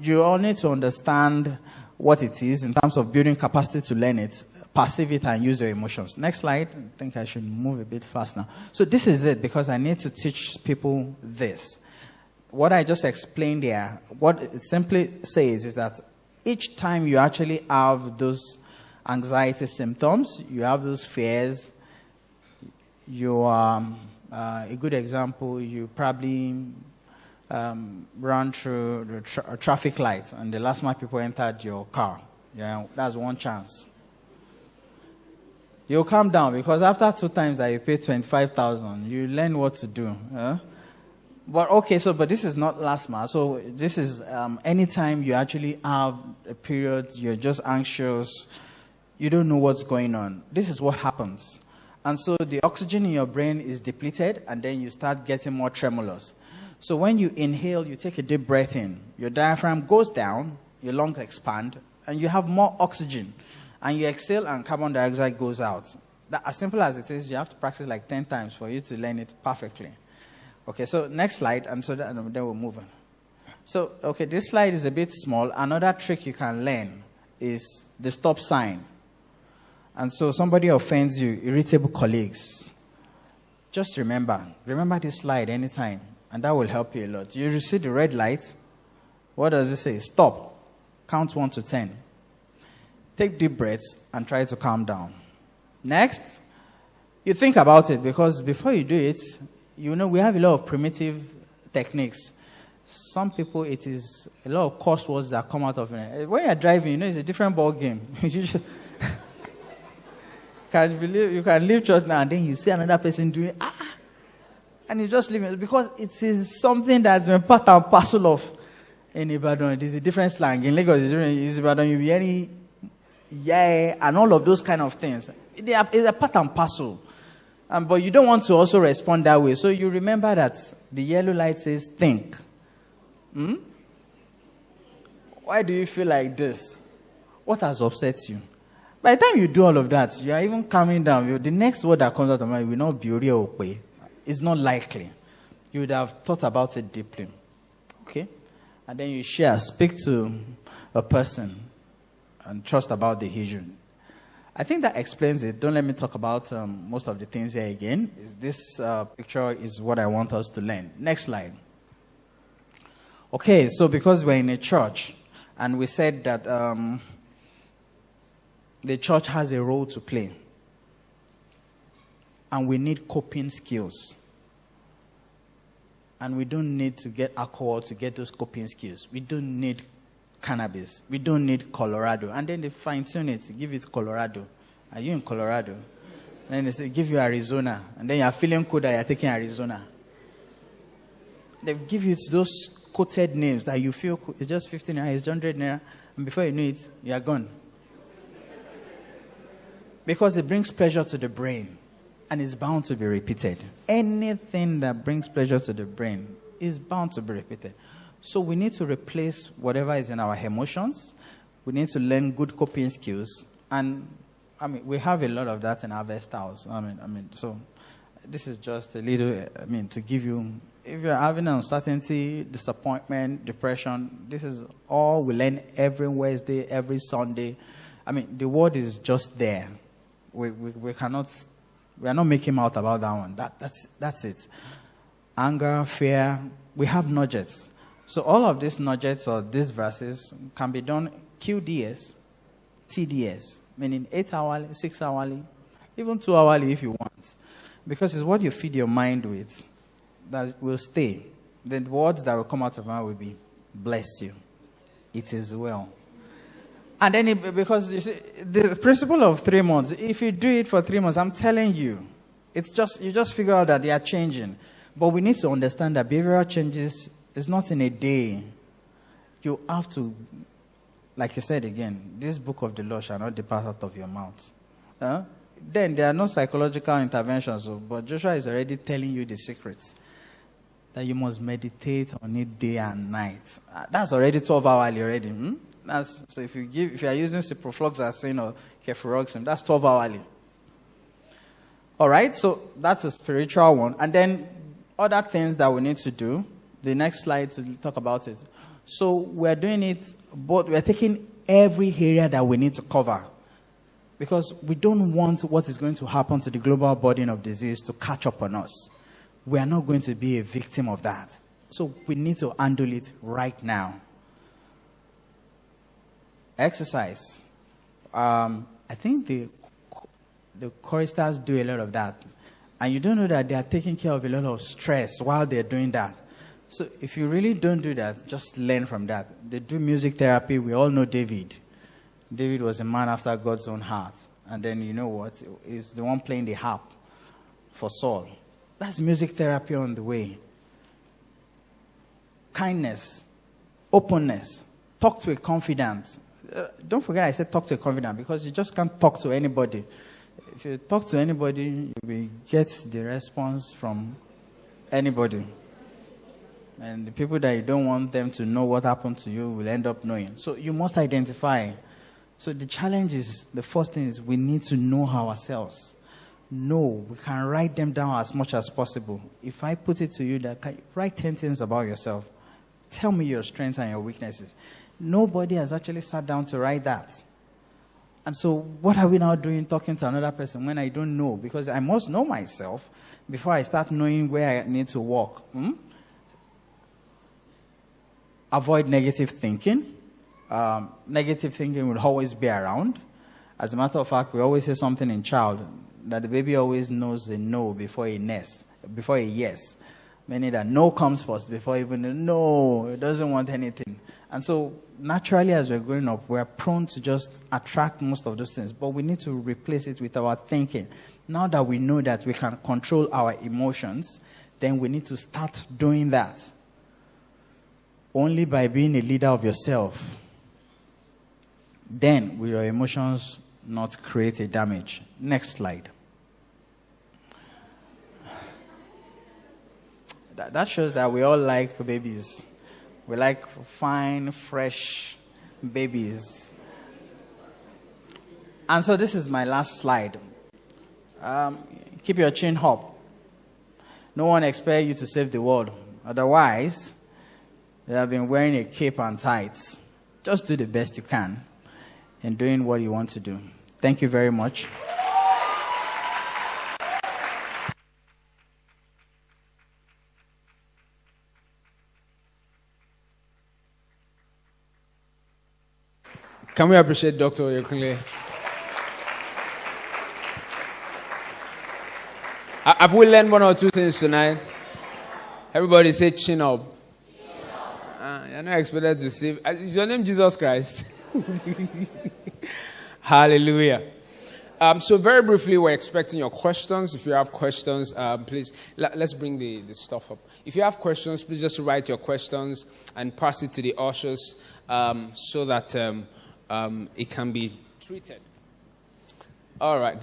you all need to understand what it is in terms of building capacity to learn it, perceive it, and use your emotions. Next slide. I think I should move a bit fast now. So this is it, because I need to teach people this. What I just explained there, what it simply says is that each time you actually have those anxiety symptoms, you have those fears, you are, a good example, you probably run through the traffic lights and the last mile people entered your car. Yeah, that's one chance. You'll calm down because after 2 times that you pay 25,000, you learn what to do. But okay, but this is not last month. So this is anytime you actually have a period, you're just anxious, you don't know what's going on. This is what happens. And so the oxygen in your brain is depleted, and then you start getting more tremulous. So when you inhale, you take a deep breath in, your diaphragm goes down, your lungs expand, and you have more oxygen. And you exhale, and carbon dioxide goes out. As simple as it is, you have to practice like 10 times for you to learn it perfectly. Okay, so next slide, and so then we'll move on. So, okay, this slide is a bit small. Another trick you can learn is the stop sign. And so somebody offends you, irritable colleagues. Just remember this slide anytime, and that will help you a lot. You see the red light. What does it say? Stop. Count 1 to 10. Take deep breaths and try to calm down. Next, you think about it, because before you do it, we have a lot of primitive techniques. Some people, it is a lot of curse words that come out of it. When you're driving, it's a different ball game. You can leave church now and then you see another person doing, and you just leave it. Because it is something that's been part and parcel of in Ibadan. It is a different slang. In Lagos, it's Ibadan, you'll be any, and all of those kind of things. It's a part and parcel. But you don't want to also respond that way. So you remember that the yellow light says think. Why do you feel like this? What has upset you? By the time you do all of that, you are even calming down. The next word that comes out of my mind will not be Ori. It's not likely. You would have thought about it deeply. Okay? And then you speak to a person and trust about the issue. I think that explains it. Don't let me talk about most of the things here again. This picture is what I want us to learn. Next slide. Okay, so because we're in a church, and we said that the church has a role to play. And we need coping skills. And we don't need to get alcohol to get those coping skills. We don't need cannabis. We don't need Colorado. And then they fine-tune it, give it Colorado. Are you in Colorado? And then they say, give you Arizona. And then you're feeling cool that you're taking Arizona. They give you those quoted names that you feel cool. It's just 15 naira, it's 100 naira. And before you know it, you're gone. Because it brings pleasure to the brain. And it's bound to be repeated. Anything that brings pleasure to the brain is bound to be repeated. So we need to replace whatever is in our emotions. We need to learn good coping skills. And, we have a lot of that in Harvesthouse. So this is just a little, to give you if you're having uncertainty, disappointment, depression, this is all we learn every Wednesday, every Sunday. I mean, the word is just there. We are not making out about that one. That's it. Anger, fear, we have nuggets. So all of these nuggets or these verses can be done QDS, TDS, meaning 8 hourly, 6 hourly, even 2 hourly if you want. Because it's what you feed your mind with that will stay. The words that will come out of our mouth will be, bless you. It is well. And then, because you see, the principle of 3 months, if you do it for 3 months, I'm telling you, it's just, you just figure out that they are changing. But we need to understand that behavioral changes is not in a day. You have to, like you said again, this book of the law shall not depart out of your mouth. Then there are no psychological interventions, but Joshua is already telling you the secrets. That you must meditate on it day and night. That's already 12 hourly already. So if you are using ciprofloxacin or cefuroxime, that's 12 hourly. All right, so that's a spiritual one. And then other things that we need to do. The next slide to talk about it. So we're doing it, but we're taking every area that we need to cover. Because we don't want what is going to happen to the global burden of disease to catch up on us. We are not going to be a victim of that. So we need to handle it right now. Exercise. I think the choristers do a lot of that. And you don't know that they are taking care of a lot of stress while they're doing that. So if you really don't do that, just learn from that. They do music therapy. We all know David. David was a man after God's own heart. And then you know what? He's the one playing the harp for Saul. That's music therapy on the way. Kindness, openness, talk to a confidant. Don't forget I said talk to a confidant because you just can't talk to anybody. If you talk to anybody, you will get the response from anybody. And the people that you don't want them to know what happened to you will end up knowing. So you must identify. So the challenge is, the first thing is we need to know ourselves. No, we can write them down as much as possible. If I put it to you that write 10 things about yourself, tell me your strengths and your weaknesses. Nobody has actually sat down to write that. And so what are we now doing talking to another person when I don't know? Because I must know myself before I start knowing where I need to walk. Avoid negative thinking. Negative thinking will always be around. As a matter of fact, we always say something in child, that the baby always knows a no before a yes. Meaning that no comes first before even a no. It doesn't want anything. And so naturally as we're growing up, we're prone to just attract most of those things. But we need to replace it with our thinking. Now that we know that we can control our emotions, then we need to start doing that. Only by being a leader of yourself. Then will your emotions not create a damage. Next slide. That shows that we all like babies. We like fine, fresh babies. And so this is my last slide. Keep your chin up. No one expects you to save the world. Otherwise, you have been wearing a cape and tights. Just do the best you can in doing what you want to do. Thank you very much. Can we appreciate Dr. Oyekunle? Have we learned one or two things tonight? Everybody say chin up. You're not expected to see. Is your name Jesus Christ? Hallelujah. So very briefly, we're expecting your questions. If you have questions, please, let's bring the stuff up. If you have questions, please just write your questions and pass it to the ushers so that it can be treated. All right.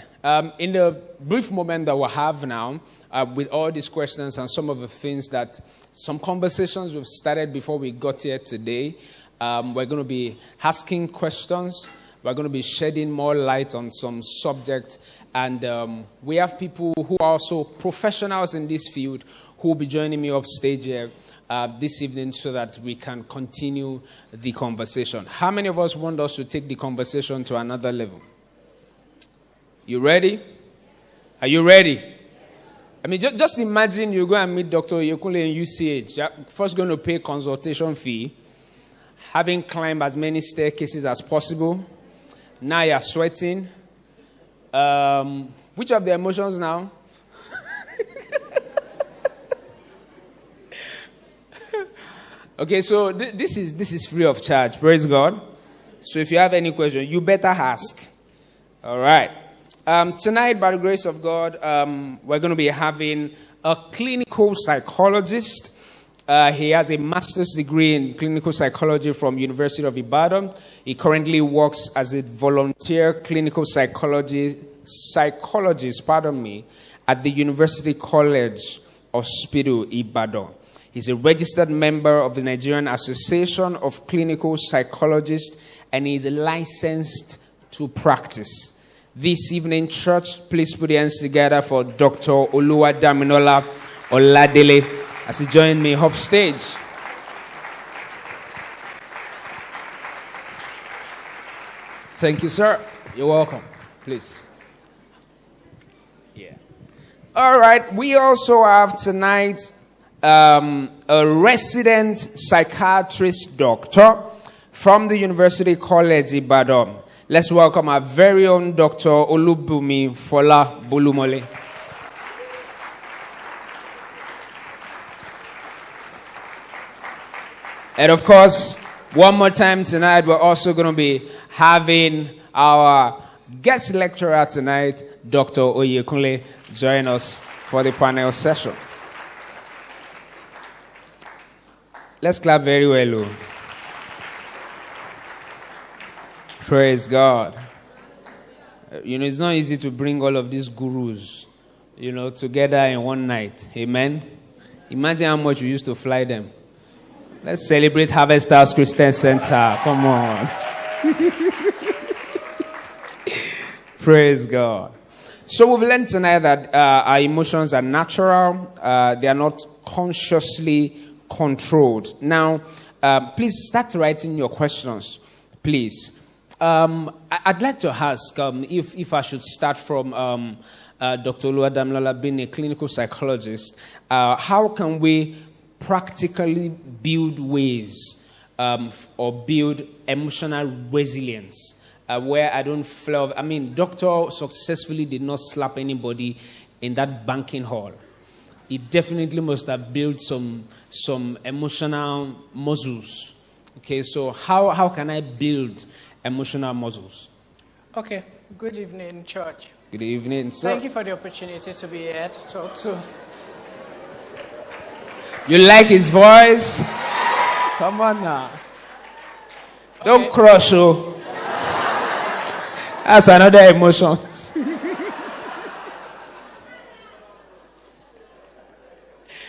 In the brief moment that we'll have now, with all these questions and some of the things some conversations we've started before we got here today, we're going to be asking questions. We're going to be shedding more light on some subject. And we have people who are also professionals in this field who will be joining me off stage here this evening so that we can continue the conversation. How many of us want us to take the conversation to another level? You ready? Are you ready? I mean, just imagine you go and meet Dr. Oyekunle in UCH. You're first going to pay consultation fee, having climbed as many staircases as possible. Now you're sweating. Which of the emotions now? Okay, so this is free of charge. Praise God. So if you have any question, you better ask. All right. Tonight, by the grace of God, we're going to be having a clinical psychologist. He has a master's degree in clinical psychology from University of Ibadan. He currently works as a volunteer clinical psychologist, at the University College Hospital, Ibadan. He's a registered member of the Nigerian Association of Clinical Psychologists, and he's licensed to practice. This evening, church, please put your hands together for Dr. Oluwadaminola Oladele as he joined me up stage. Thank you, sir. You're welcome. Please. Yeah. All right. We also have tonight a resident psychiatrist doctor from the University College Ibadan. Let's welcome our very own Dr. Olubumi Fola Bulumole. And of course, one more time tonight, we're also going to be having our guest lecturer tonight, Dr. Oyekunle, join us for the panel session. Let's clap very well. Praise God. It's not easy to bring all of these gurus, together in one night. Amen. Imagine how much we used to fly them. Let's celebrate Harvesthouse Christian Center. Come on. Praise God. So we've learned tonight that our emotions are natural. They are not consciously controlled. Now, please start writing your questions, please. I'd like to ask if I should start from Dr. Oluwadaminola being a clinical psychologist. How can we practically build ways or build emotional resilience where I don't flare? I mean, doctor successfully did not slap anybody in that banking hall. He definitely must have built some emotional muscles. Okay, so how can I build emotional muscles? Okay, good evening, church. Good evening, sir. Thank you for the opportunity to be here to talk to. You like his voice? Come on now. Okay. Don't crush, oh. That's another emotion.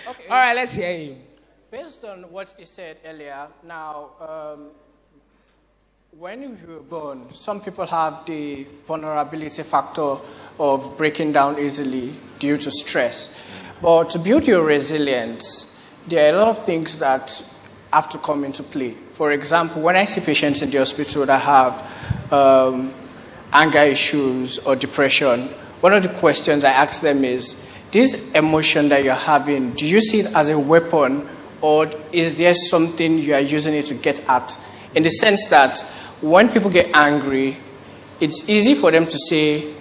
Okay. All right, let's hear him. Based on what he said earlier, now, when you were born, some people have the vulnerability factor of breaking down easily due to stress. But to build your resilience, there are a lot of things that have to come into play. For example, when I see patients in the hospital that have anger issues or depression, one of the questions I ask them is, this emotion that you're having, do you see it as a weapon, or is there something you are using it to get at? In the sense that when people get angry, it's easy for them to say,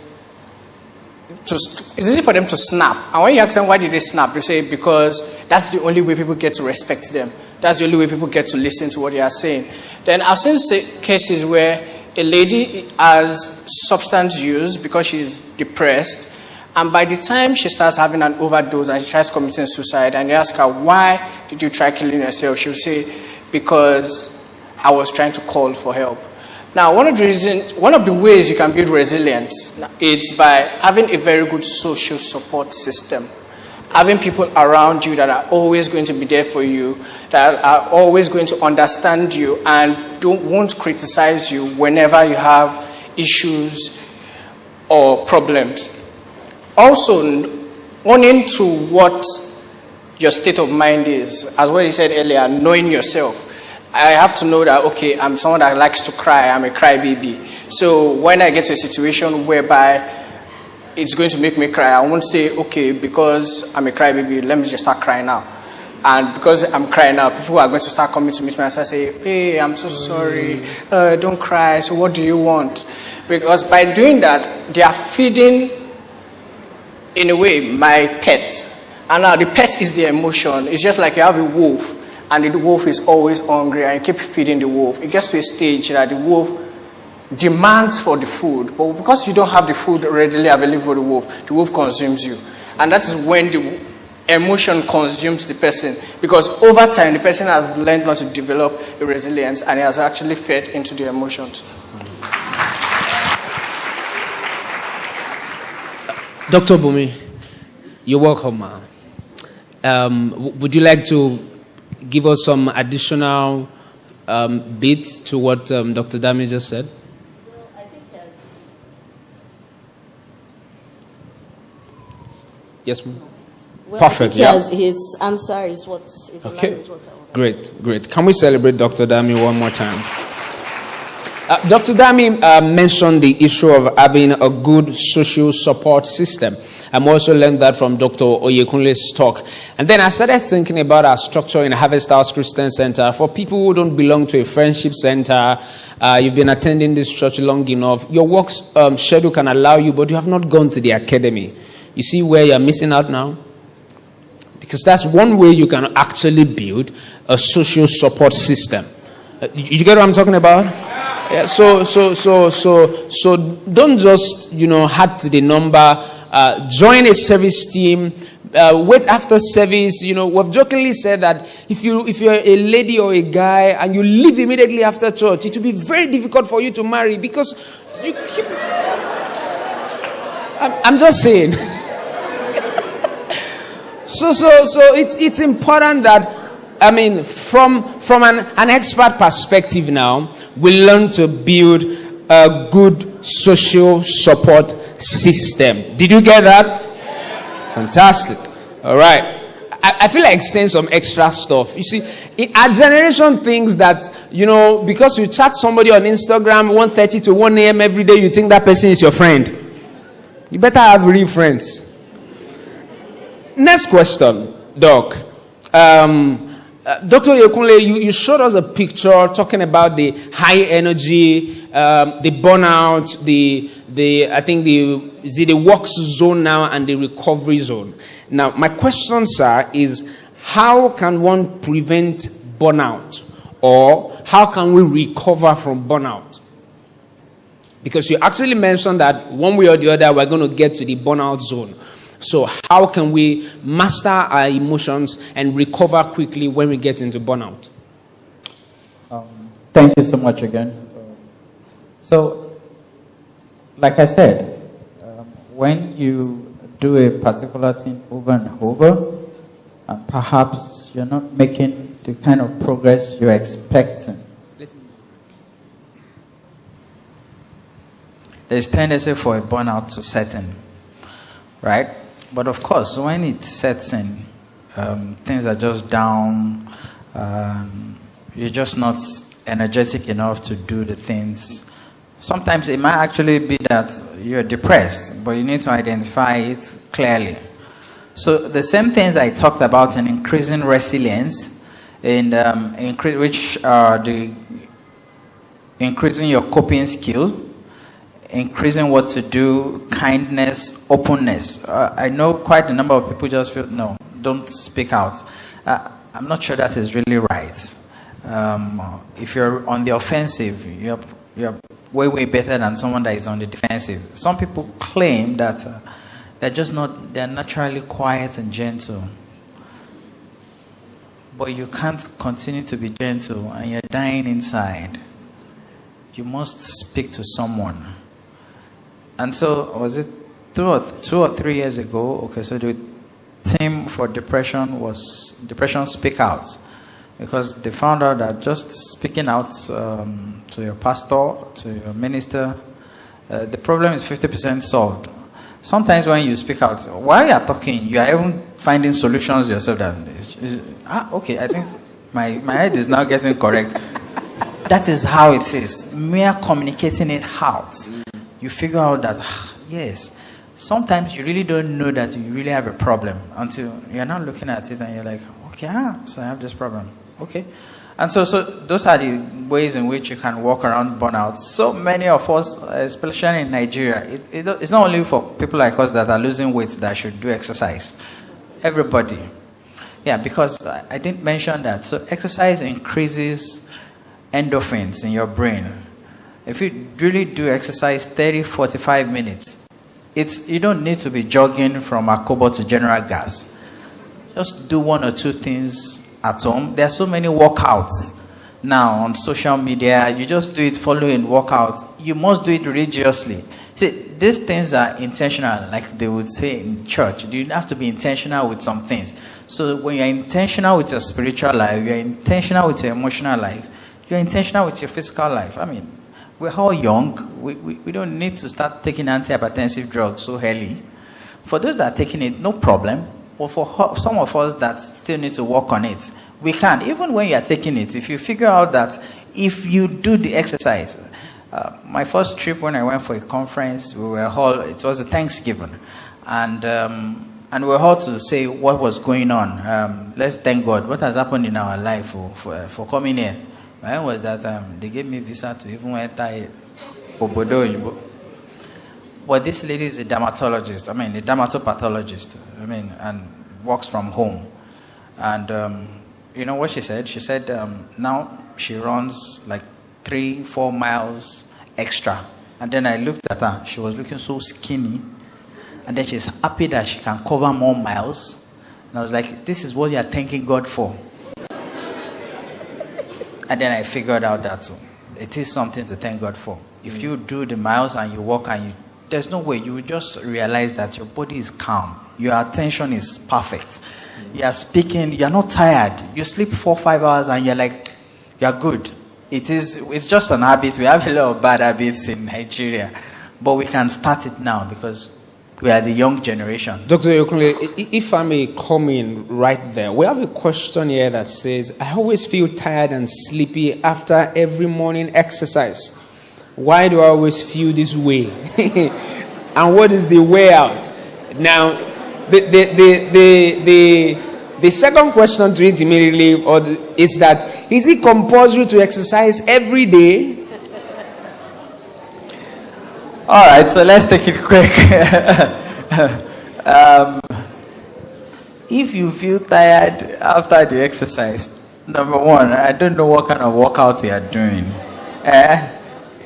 it's easy for them to snap. And when you ask them why did they snap, they say because that's the only way people get to respect them. That's the only way people get to listen to what they are saying. Then I've seen cases where a lady has substance use because she's depressed, and by the time she starts having an overdose and she tries committing suicide, and you ask her, why did you try killing yourself? She'll say, because I was trying to call for help. Now, one of the ways you can build resilience is by having a very good social support system. Having people around you that are always going to be there for you, that are always going to understand you and won't criticize you whenever you have issues or problems. Also, owning to what your state of mind is. As what you said earlier, knowing yourself. I have to know that, okay, I'm someone that likes to cry. I'm a crybaby. So when I get to a situation whereby it's going to make me cry, I won't say, okay, because I'm a crybaby, let me just start crying now. And because I'm crying now, people are going to start coming to meet me and start saying, hey, I'm so sorry, don't cry, so what do you want? Because by doing that, they are feeding, in a way, my pet. And now the pet is the emotion. It's just like you have a wolf, and the wolf is always hungry, and you keep feeding the wolf. It gets to a stage that the wolf demands for the food, but because you don't have the food readily available for the wolf consumes you. And that is when the emotion consumes the person, because over time the person has learned not to develop a resilience, and he has actually fed into the emotions. Dr. Bumi, you're welcome, ma'am. Would you like to give us some additional bits to what Dr. Dami just said? Well, I think Yes, ma'am. well, Perfect. His answer is what is in line with what I want. Great. Can we celebrate Dr. Dami one more time? Dr. Dami mentioned the issue of having a good social support system. I'm also learned that from Dr. Oyekunle's talk. And then I started thinking about our structure in Harvesthouse Christian Center. For people who don't belong to a friendship center, you've been attending this church long enough, your work schedule can allow you, but you have not gone to the academy. You see where you're missing out now? Because that's one way you can actually build a social support system. You get what I'm talking about? Yeah, so don't just, add to the number, join a service team, wait after service. We've jokingly said that if you're a lady or a guy and you leave immediately after church, it will be very difficult for you to marry because you keep... I'm just saying. So it's important that, from an expert perspective now, we learn to build a good social support system. Did you get that? Yes. Fantastic. All right. I feel like saying some extra stuff. You see, our generation thinks that, because you chat somebody on Instagram 1:30 to 1 a.m. every day, you think that person is your friend. You better have real friends. Next question, Doc. Dr. Oyekunle, you showed us a picture talking about the high energy, the burnout, the work zone now and the recovery zone. Now, my question, sir, is how can one prevent burnout, or how can we recover from burnout? Because you actually mentioned that one way or the other we're going to get to the burnout zone. So how can we master our emotions and recover quickly when we get into burnout? Thank you so much again. So, like I said, when you do a particular thing over and over, and perhaps you're not making the kind of progress you're expecting, there's tendency for a burnout to set in, right? But of course, when it sets in, things are just down, you're just not energetic enough to do the things. Sometimes it might actually be that you're depressed, but you need to identify it clearly. So the same things I talked about in increasing resilience, and which are the increasing your coping skill, increasing what to do, kindness, openness. I know quite a number of people just feel, no, don't speak out. I'm not sure that is really right. If you're on the offensive, you're way better than someone that is on the defensive. Some people claim that they're naturally quiet and gentle. But you can't continue to be gentle and you're dying inside. You must speak to someone. And so, was it 2 or 3 years ago? Okay, so the theme for depression was Depression Speak Out. Because they found out that just speaking out to your pastor, to your minister, the problem is 50% solved. Sometimes when you speak out, while you are talking, you are even finding solutions yourself. Okay, I think my head is now getting correct. That is how it is. Mere communicating it out. You figure out that, yes, sometimes you really don't know that you really have a problem until you're not looking at it and you're like, okay, so I have this problem. Okay. And so those are the ways in which you can walk around burnout. So many of us, especially in Nigeria, it's not only for people like us that are losing weight that should do exercise. Everybody. Yeah, because I didn't mention that. So exercise increases endorphins in your brain. If you really do exercise 30, 45 minutes, you don't need to be jogging from Akobo to General Gas. Just do one or two things at home. There are so many workouts now on social media. You just do it following workouts. You must do it religiously. See, these things are intentional, like they would say in church. You have to be intentional with some things. So when you're intentional with your spiritual life, you're intentional with your emotional life, you're intentional with your physical life. I mean, we're all young. We don't need to start taking antihypertensive drugs so early. For those that are taking it, no problem. But for some of us that still need to work on it, we can. Even when you are taking it, if you figure out that if you do the exercise. My first trip when I went for a conference, it was a Thanksgiving. And we were all to say what was going on. Let's thank God. What has happened in our life for coming here? My own was that they gave me visa to even enter Obodo. But this lady is a dermatologist. A dermatopathologist. And works from home. And you know what she said? She said now she runs like 3-4 miles extra. And then I looked at her. She was looking so skinny. And then she's happy that she can cover more miles. And I was like, this is what you're thanking God for. And then I figured out that it is something to thank God for. If you do the miles and you walk and there's no way, you will just realize that your body is calm. Your attention is perfect. You are speaking, you're not tired. You sleep 4-5 hours and you're like, you're good. It's just an habit. We have a lot of bad habits in Nigeria. But we can start it now because we are the young generation. Dr. Oyekunle, if I may come in right there, we have a question here that says, I always feel tired and sleepy after every morning exercise. Why do I always feel this way? And what is the way out? Now, the second question to it immediately is that, is it compulsory to exercise every day? All right, so let's take it quick. If you feel tired after the exercise, number one, I don't know what kind of workout you are doing.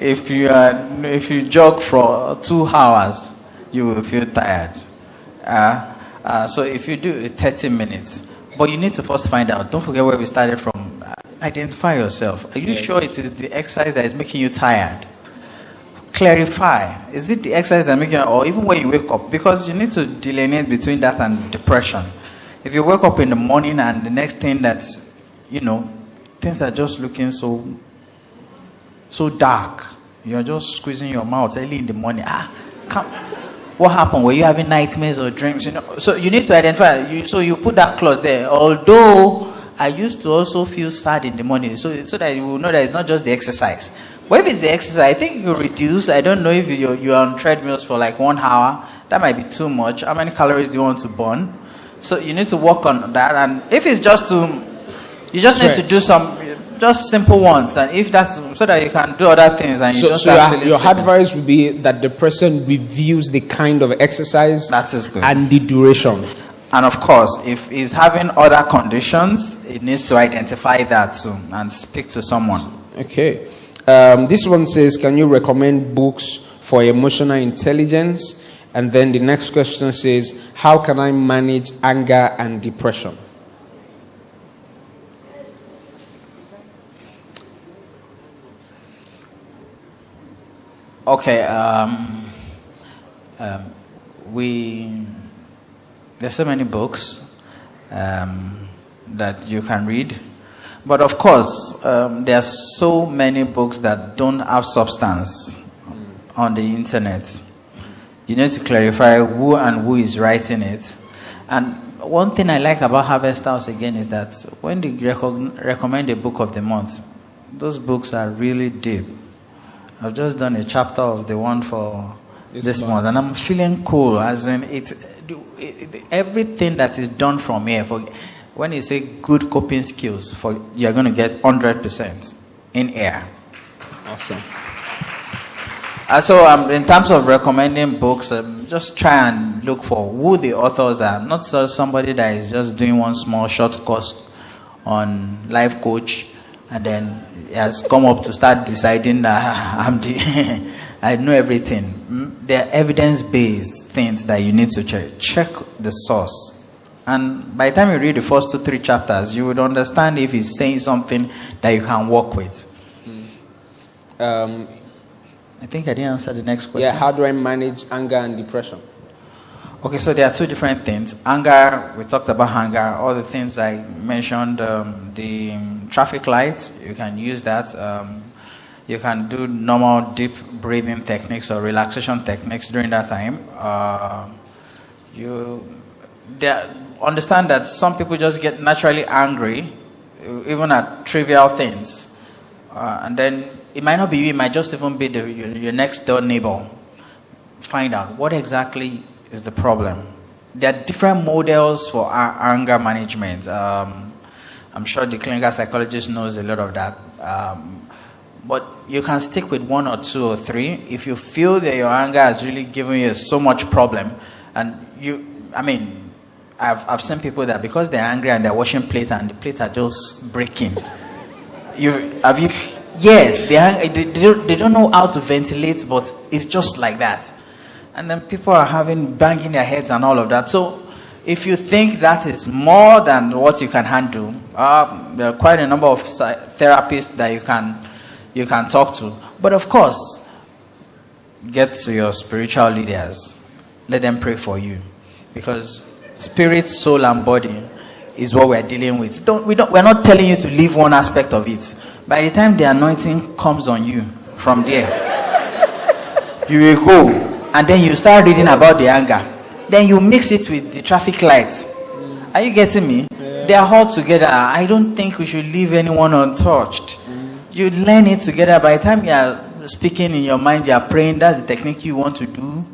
If you jog for 2 hours, you will feel tired. So if you do 30 minutes, but you need to first find out. Don't forget where we started from. Identify yourself. Are you sure it is the exercise that is making you tired? Clarify. Is it the exercise that making you, or even when you wake up? Because you need to delineate between that and depression. If you wake up in the morning and the next thing that's, things are just looking so dark. You're just squeezing your mouth early in the morning. What happened? Were you having nightmares or dreams? So you need to identify. So you put that clause there. Although I used to also feel sad in the morning, so that you will know that it's not just the exercise. But if it's the exercise, I think you reduce. I don't know if you're on treadmills for like 1 hour. That might be too much. How many calories do you want to burn? So you need to work on that. And if it's just you just need to do some just simple ones. And if that's so that you can do other things. And you your advice would be that the person reviews the kind of exercise that is good. And the duration. And of course, if he's having other conditions, it needs to identify that too and speak to someone. Okay. This one says, can you recommend books for emotional intelligence? And then the next question says, how can I manage anger and depression? Okay. There's so many books that you can read. But of course, there are so many books that don't have substance on the internet. You need to clarify who and who is writing it. And one thing I like about Harvesthouse again is that when they recommend a book of the month, those books are really deep. I've just done a chapter of the one for this month, and I'm feeling cool. As in, everything that is done from here. For when you say good coping skills, you're going to get 100% in air. Awesome. So in terms of recommending books, just try and look for who the authors are. Not somebody that is just doing one small short course on life coach and then has come up to start deciding that I know everything. They're evidence-based things that you need to check. Check the source. And by the time you read the first 2-3 chapters, you would understand if he's saying something that you can work with. I think I didn't answer the next question. Yeah, how do I manage anger and depression? Okay, so there are two different things. Anger, we talked about anger. All the things I mentioned, the traffic lights, you can use that. You can do normal deep breathing techniques or relaxation techniques during that time. Understand that some people just get naturally angry, even at trivial things. And then it might not be you, it might just even be your next door neighbor. Find out what exactly is the problem. There are different models for anger management. I'm sure the clinical psychologist knows a lot of that. But you can stick with 1 or 2 or 3. If you feel that your anger has really given you so much problem, and I've seen people that because they're angry and they're washing plates and the plates are just breaking. Yes, they don't know how to ventilate, but it's just like that. And then people are banging their heads and all of that. So if you think that is more than what you can handle, there are quite a number of therapists that you can talk to. But of course, get to your spiritual leaders. Let them pray for you. Because spirit, soul, and body is what we're dealing with. We're not telling you to leave one aspect of it. By the time the anointing comes on you from there, you will go and then you start reading about the anger. Then you mix it with the traffic lights. Are you getting me? Yeah. They are all together. I don't think we should leave anyone untouched. You learn it together. By the time you are speaking in your mind, you are praying, that's the technique you want to do.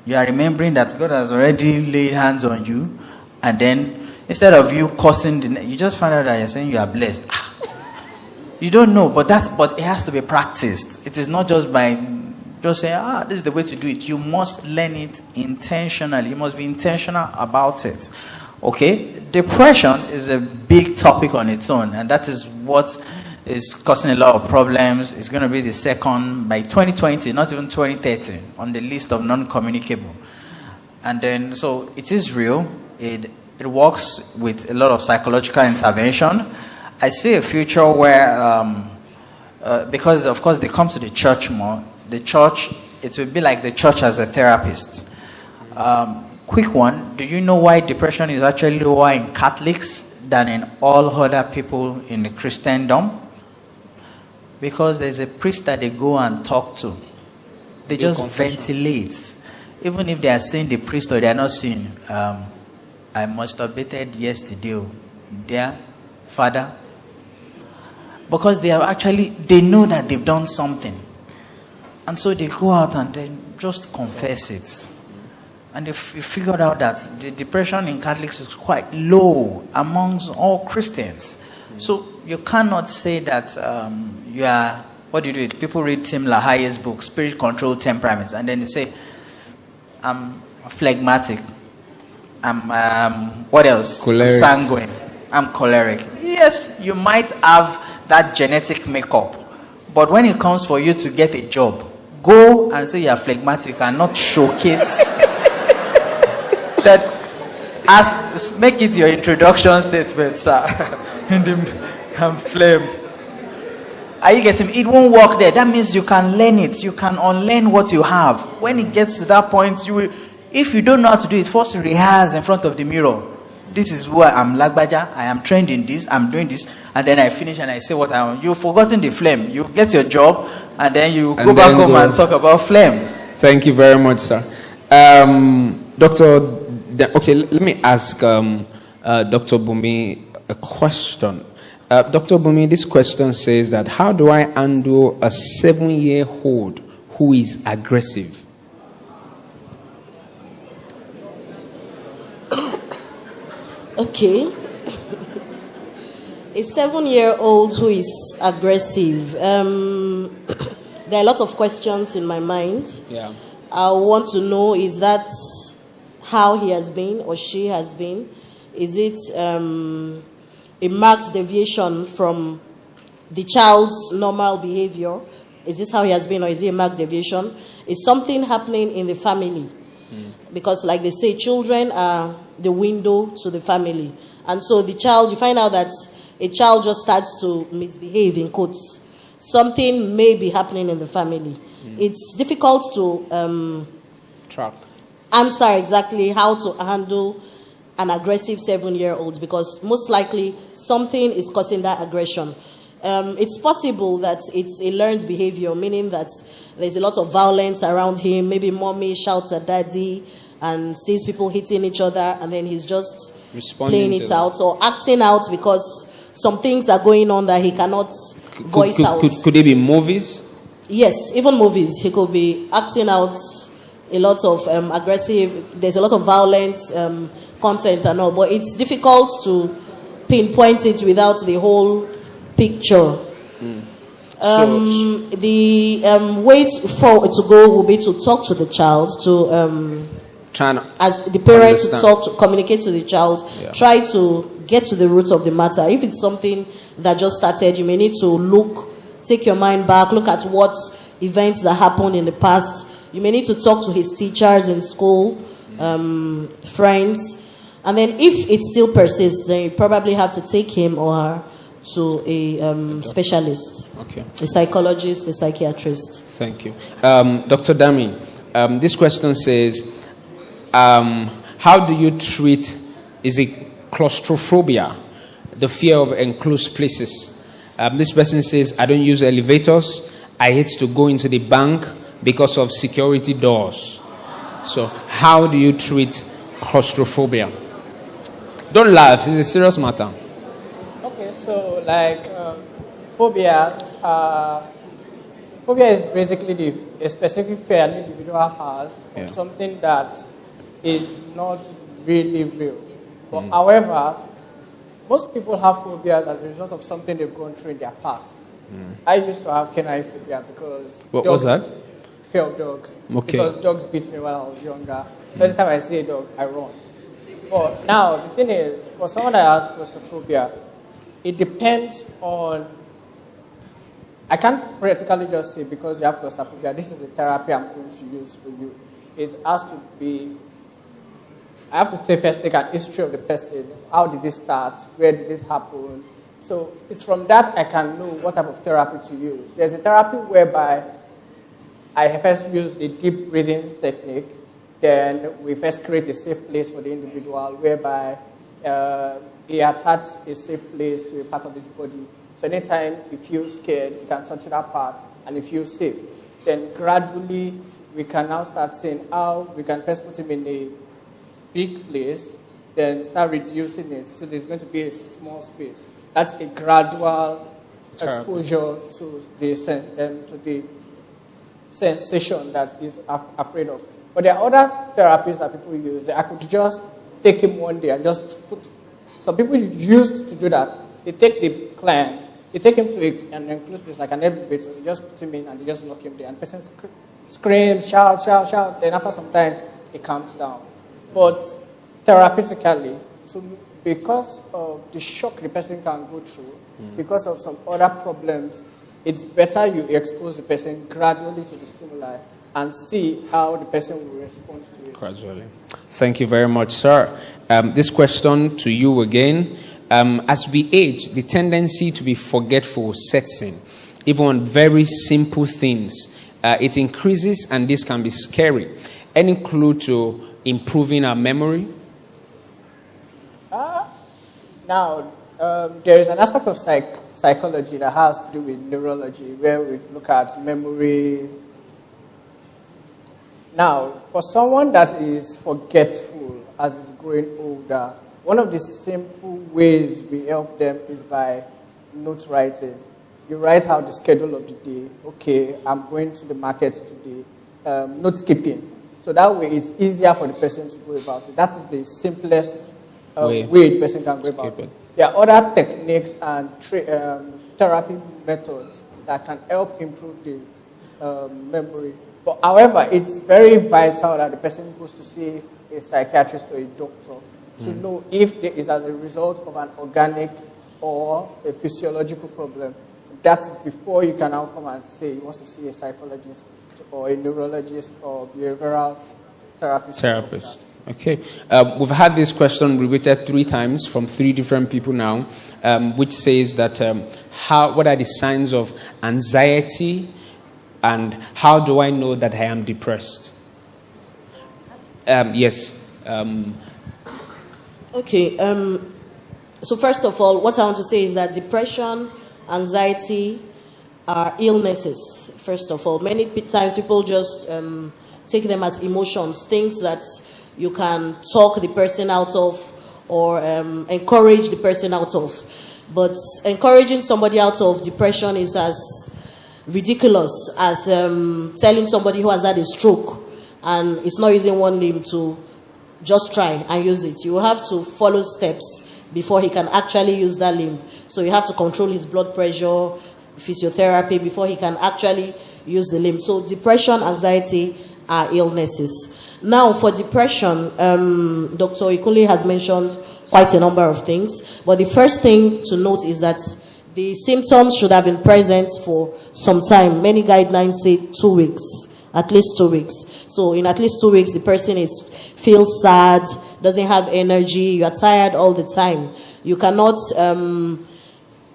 You are remembering that God has already laid hands on you. And then instead of you cursing, you just find out that you're saying you are blessed. You don't know, but it has to be practiced. It is not just by just saying, this is the way to do it. You must learn it intentionally. You must be intentional about it. Okay? Depression is a big topic on its own, and that is what is causing a lot of problems. It's going to be the second by 2020, not even 2030, on the list of non-communicable. And then, so it is real. It works with a lot of psychological intervention. I see a future where, because of course they come to the church more, the church, it will be like the church as a therapist. Quick one, do you know why depression is actually lower in Catholics than in all other people in the Christendom? Because there's a priest that they go and talk to. They just ventilate. Even if they are seeing the priest or they are not seeing, I masturbated yesterday, dear Father. Because they know that they've done something. And so they go out and they just confess it. And they figured out that the depression in Catholics is quite low amongst all Christians. So you cannot say that you are, what do you do? People read Tim LaHaye's book, Spirit Controlled Temperaments, and then they say, I'm phlegmatic. I'm, what else? Choleric. I'm sanguine. I'm choleric. Yes, you might have that genetic makeup. But when it comes for you to get a job, go and say you're phlegmatic and not showcase that. Make it your introduction statement, sir. I'm phlegm. Are you getting me? It won't work there. That means you can learn it. You can unlearn what you have. When it gets to that point, you will, if you don't know how to do it, first rehearse in front of the mirror. This is who I am, Lagbaja. I am trained in this. I'm doing this. And then I finish and I say what I want. You've forgotten the flame. You get your job and then you go back home and talk about flame. Thank you very much, sir. Doctor, okay, let me ask Dr. Bumi a question. Dr. Bumi, this question says that how do I handle a 7-year-old who is aggressive? Okay. A 7-year-old who is aggressive. There are a lot of questions in my mind. Yeah. I want to know, is that how he has been or she has been? Is it a marked deviation from the child's normal behavior? Is this how he has been, or is it a marked deviation? Is something happening in the family? Because like they say, children are the window to the family. And so the child, you find out that a child just starts to misbehave, in quotes. Something may be happening in the family. It's difficult to Track. answer exactly how to handle an aggressive 7-year-old, because most likely something is causing that aggression. It's possible that it's a learned behavior, meaning that there's a lot of violence around him. Maybe mommy shouts at daddy and sees people hitting each other, and then he's just playing it out or acting out because some things are going on that he cannot voice out. Could it be movies? Yes, even movies. He could be acting out a lot of aggressive, there's a lot of violent content and all, but it's difficult to pinpoint it without the whole picture. The way to go will be to talk to the child, to as the parent to communicate to the child, try to get to the root of the matter. If it's something that just started, you may need to take your mind back, look at what events that happened in the past. You may need to talk to his teachers in school, friends, and then if it still persists, then you probably have to take him or her to a specialist, a psychologist, a psychiatrist. Thank you. Dr. Dami, this question says, how do you treat, is it claustrophobia, the fear of enclosed places? This person says, I don't use elevators. I hate to go into the bank because of security doors. So how do you treat claustrophobia? Don't laugh, it's a serious matter. Okay, so like phobia is basically a specific fear an individual has of something that is not really real. But however, most people have phobias as a result of something they've gone through in their past. I used to have canine phobia because... What was that? Fear of dogs. Okay. Because dogs beat me when I was younger. So anytime I see a dog, I run. But now, the thing is, for someone that has claustrophobia, it depends on... I can't practically just say because you have claustrophobia, this is the therapy I'm going to use for you. It has to be... I have to first take an history of the person. How did it start? Where did it happen? So it's from that I can know what type of therapy to use. There's a therapy whereby I first use the deep breathing technique. Then we first create a safe place for the individual whereby he attached a safe place to a part of his body. So anytime he feels scared, he can touch that part and he feels safe. Then gradually we can now start seeing how we can first put him in a big place, then start reducing it. So there's going to be a small space. That's a gradual exposure to the sensation that he's afraid of. But there are other therapies that people use. I could just take him one day and just put... Some people used to do that. They take the client, they take him to an enclosed place, like an elevator, so they just put him in and they just lock him there. And the person screams, shout. Then after some time, it calms down. But therapeutically, because of the shock the person can go through, because of some other problems, it's better you expose the person gradually to the stimuli and see how the person will respond to it. Gradually. Thank you very much, sir. This question to you again. As we age, the tendency to be forgetful sets in, even on very simple things. It increases, and this can be scary. Any clue to improving our memory? Now, there is an aspect of psychology that has to do with neurology, where we look at memories. Now, for someone that is forgetful as is growing older, one of the simple ways we help them is by note writing. You write out the schedule of the day. Okay, I'm going to the market today. Note keeping. So that way it's easier for the person to go about it. That is the simplest way the person can go about it. There are other techniques and therapy methods that can help improve the memory. But however, it's very vital that the person goes to see a psychiatrist or a doctor to know if there is as a result of an organic or a physiological problem. That's before you can now come and say you want to see a psychologist or a neurologist or behavioral therapist. Okay. We've had this question repeated 3 times from 3 different people now, which says that what are the signs of anxiety and how do I know that I am depressed? Yes. Okay. So first of all, what I want to say is that depression, anxiety are illnesses, first of all. Many times people just take them as emotions, things that you can talk the person out of or encourage the person out of. But encouraging somebody out of depression is as ridiculous as telling somebody who has had a stroke and is not using one limb to just try and use it. You have to follow steps before he can actually use that limb. So you have to control his blood pressure, physiotherapy before he can actually use the limb. So depression, anxiety are illnesses. Now for depression, Dr. Oyekunle has mentioned quite a number of things. But the first thing to note is that the symptoms should have been present for some time. Many guidelines say 2 weeks, at least 2 weeks. So in at least 2 weeks, the person feels sad, doesn't have energy, you are tired all the time. You cannot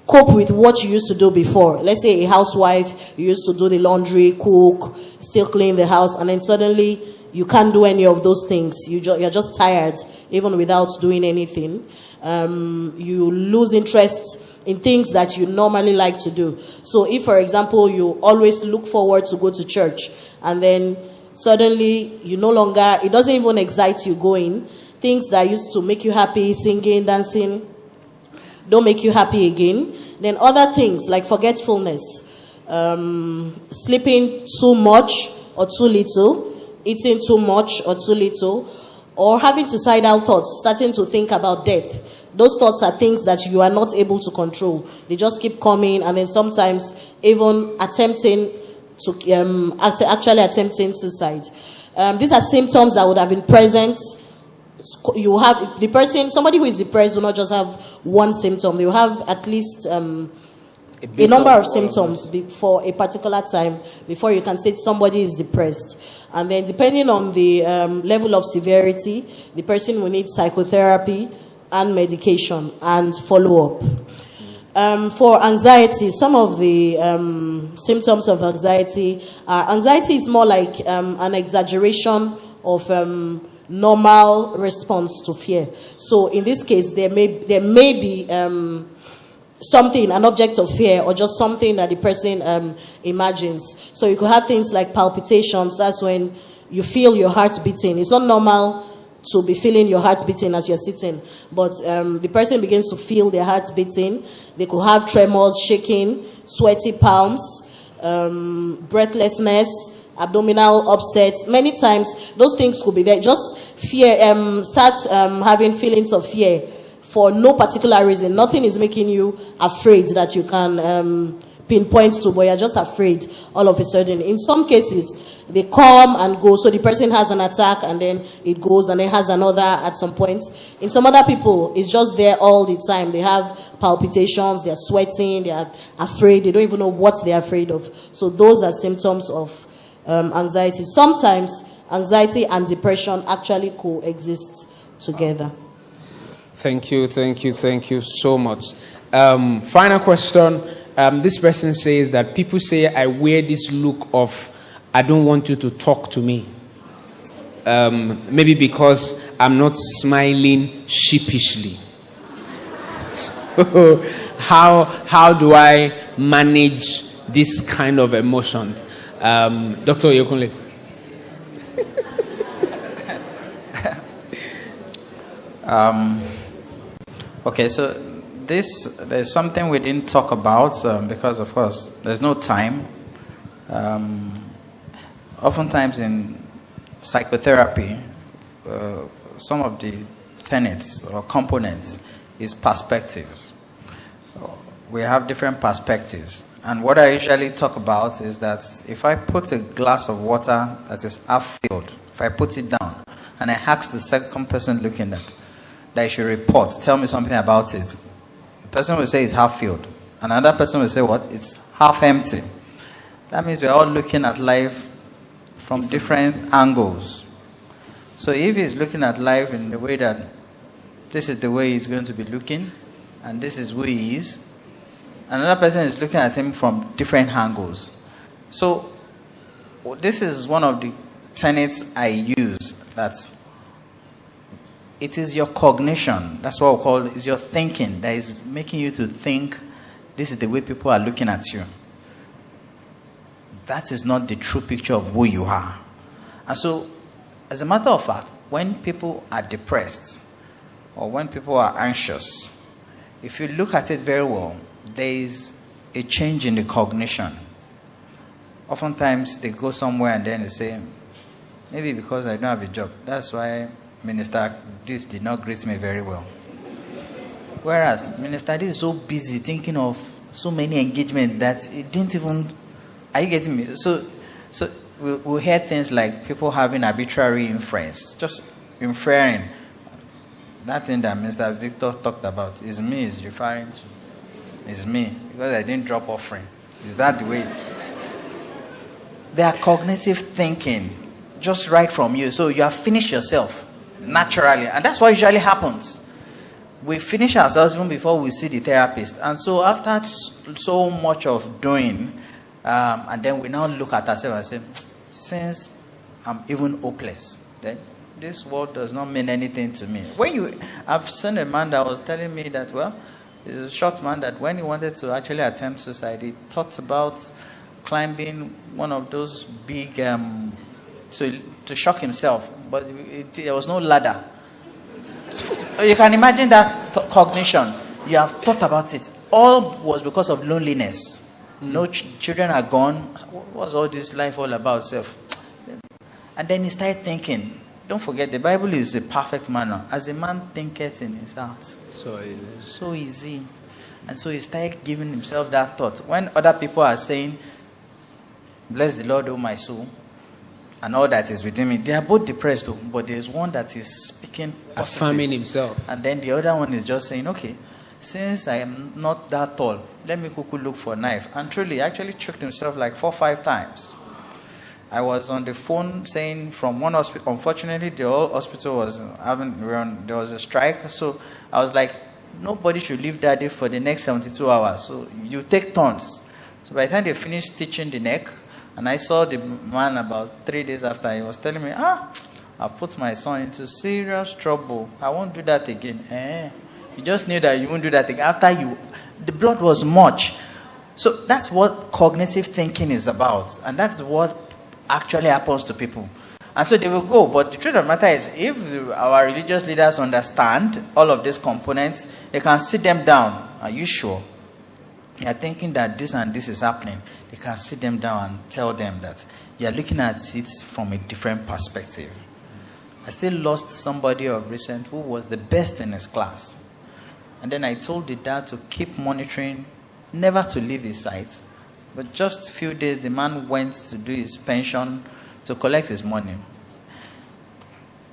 cope with what you used to do before. Let's say a housewife, you used to do the laundry, cook, still clean the house, and then suddenly you can't do any of those things. You're just tired, even without doing anything. You lose interest in things that you normally like to do. So if, for example, you always look forward to go to church, and then suddenly you no longer, it doesn't even excite you going. Things that used to make you happy, singing, dancing, don't make you happy again. Then other things like forgetfulness, sleeping too much or too little, eating too much or too little, or having suicidal thoughts, starting to think about death. Those thoughts are things that you are not able to control. They just keep coming, and then sometimes even attempting suicide. These are symptoms that would have been present. You have the person, somebody who is depressed will not just have one symptom. They will have at least a number of symptoms for a particular time before you can say somebody is depressed. And then depending on the level of severity, the person will need psychotherapy and medication and follow-up. For anxiety, some of the symptoms of anxiety is more like an exaggeration of normal response to fear. So in this case, there may be something, an object of fear, or just something that the person imagines. So you could have things like palpitations. That's when you feel your heart beating. It's not normal to be feeling your heart beating as you're sitting, but the person begins to feel their heart beating. They could have tremors, shaking, sweaty palms, breathlessness, abdominal upset. Many times those things could be there. Just fear, start having feelings of fear for no particular reason. Nothing is making you afraid that you can pinpoint to, but you're just afraid all of a sudden. In some cases, they come and go. So the person has an attack and then it goes and then has another at some point. In some other people, it's just there all the time. They have palpitations, they're sweating, they're afraid. They don't even know what they're afraid of. So those are symptoms of anxiety. Sometimes anxiety and depression actually coexist together. Thank you so much. Final question. This person says that people say I wear this look of I don't want you to talk to me. Maybe because I'm not smiling sheepishly. So how do I manage this kind of emotion? Dr. Oyekunle. Okay, so there's something we didn't talk about because, of course, there's no time. Oftentimes in psychotherapy, some of the tenets or components is perspectives. We have different perspectives. And what I usually talk about is that if I put a glass of water that is half filled, if I put it down, and I ask the second person looking at that I should report, tell me something about it, the person will say it's half filled. Another person will say what? It's half empty. That means we're all looking at life from different angles. So if he's looking at life in the way that this is the way he's going to be looking, and this is who he is, another person is looking at him from different angles. So this is one of the tenets I use, that it is your cognition, that's what we call it, is your thinking that is making you to think this is the way people are looking at you. That is not the true picture of who you are. And so, as a matter of fact, when people are depressed or when people are anxious, if you look at it very well, there is a change in the cognition. Oftentimes, they go somewhere and then they say, maybe because I don't have a job, that's why Minister this did not greet me very well. Whereas Minister this is so busy thinking of so many engagements that it didn't even... Are you getting me? So we'll hear things like people having arbitrary inference, just inferring. That thing that Mr. Victor talked about is me, is referring to. Is me, because I didn't drop offering. Is that the way it is? They are cognitive thinking, just right from you. So you have finished yourself naturally. And that's what usually happens. We finish ourselves even before we see the therapist. And so after so much of doing, and then we now look at ourselves and say, since I'm even hopeless, then this world does not mean anything to me. I've seen a man that was telling me that, well, he's a short man, that when he wanted to actually attempt suicide, he thought about climbing one of those big, to shock himself, but there was no ladder. You can imagine that cognition. You have thought about it. All was because of loneliness. No children are gone. What's all this life all about? Self. And then he started thinking. Don't forget, the Bible is a perfect manner. As a man thinketh in his heart. So easy. And so he started giving himself that thought. When other people are saying, bless the Lord, O my soul, and all that is within me, they are both depressed, though, but there's one that is speaking positive. Affirming himself. And then the other one is just saying, okay, since I am not that tall, let me look for a knife. And truly, actually tricked himself like 4 or 5 times. I was on the phone saying from one hospital, unfortunately the whole hospital was there was a strike. So I was like, nobody should leave that day for the next 72 hours. So you take turns. So by the time they finished stitching the neck, and I saw the man about 3 days after, he was telling me, I've put my son into serious trouble. I won't do that again. You just knew that you won't do that again. After the blood was much. So that's what cognitive thinking is about. And that's what actually happens to people. And so they will go. But the truth of the matter is, if our religious leaders understand all of these components, they can sit them down. Are you sure? You are thinking that this and this is happening. They can sit them down and tell them that you are looking at it from a different perspective. I still lost somebody of recent who was the best in his class. And then I told the dad to keep monitoring, never to leave his site. But just a few days, the man went to do his pension to collect his money.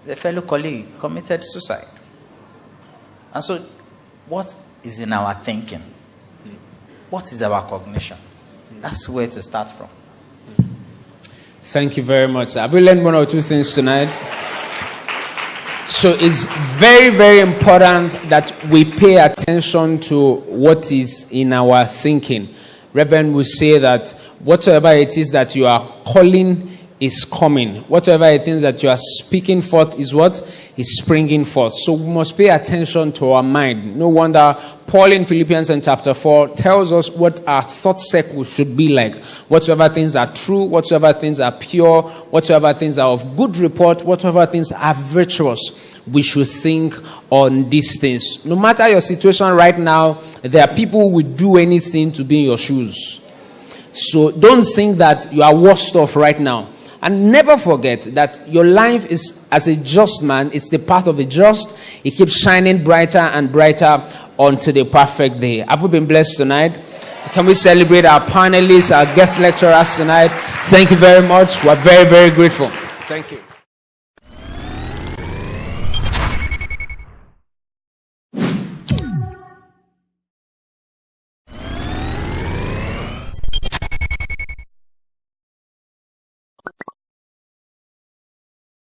The fellow colleague committed suicide. And so, what is in our thinking? What is our cognition? That's where to start from. Thank you very much. Have we learned 1 or 2 things tonight? So it's very, very important that we pay attention to what is in our thinking. Reverend will say that whatever it is that you are calling is coming. Whatever it is that you are speaking forth is what is springing forth. So we must pay attention to our mind. No wonder Paul in Philippians chapter 4 tells us what our thought circle should be like. Whatsoever things are true, whatsoever things are pure, whatsoever things are of good report, whatsoever things are virtuous. we should think on these things. No matter your situation right now, there are people who would do anything to be in your shoes. So don't think that you are worse off right now. And never forget that your life is, as a just man, it's the path of a just. It keeps shining brighter and brighter until the perfect day. Have we been blessed tonight? Can we celebrate our panelists, our guest lecturers tonight? Thank you very much. We're very, very grateful. Thank you.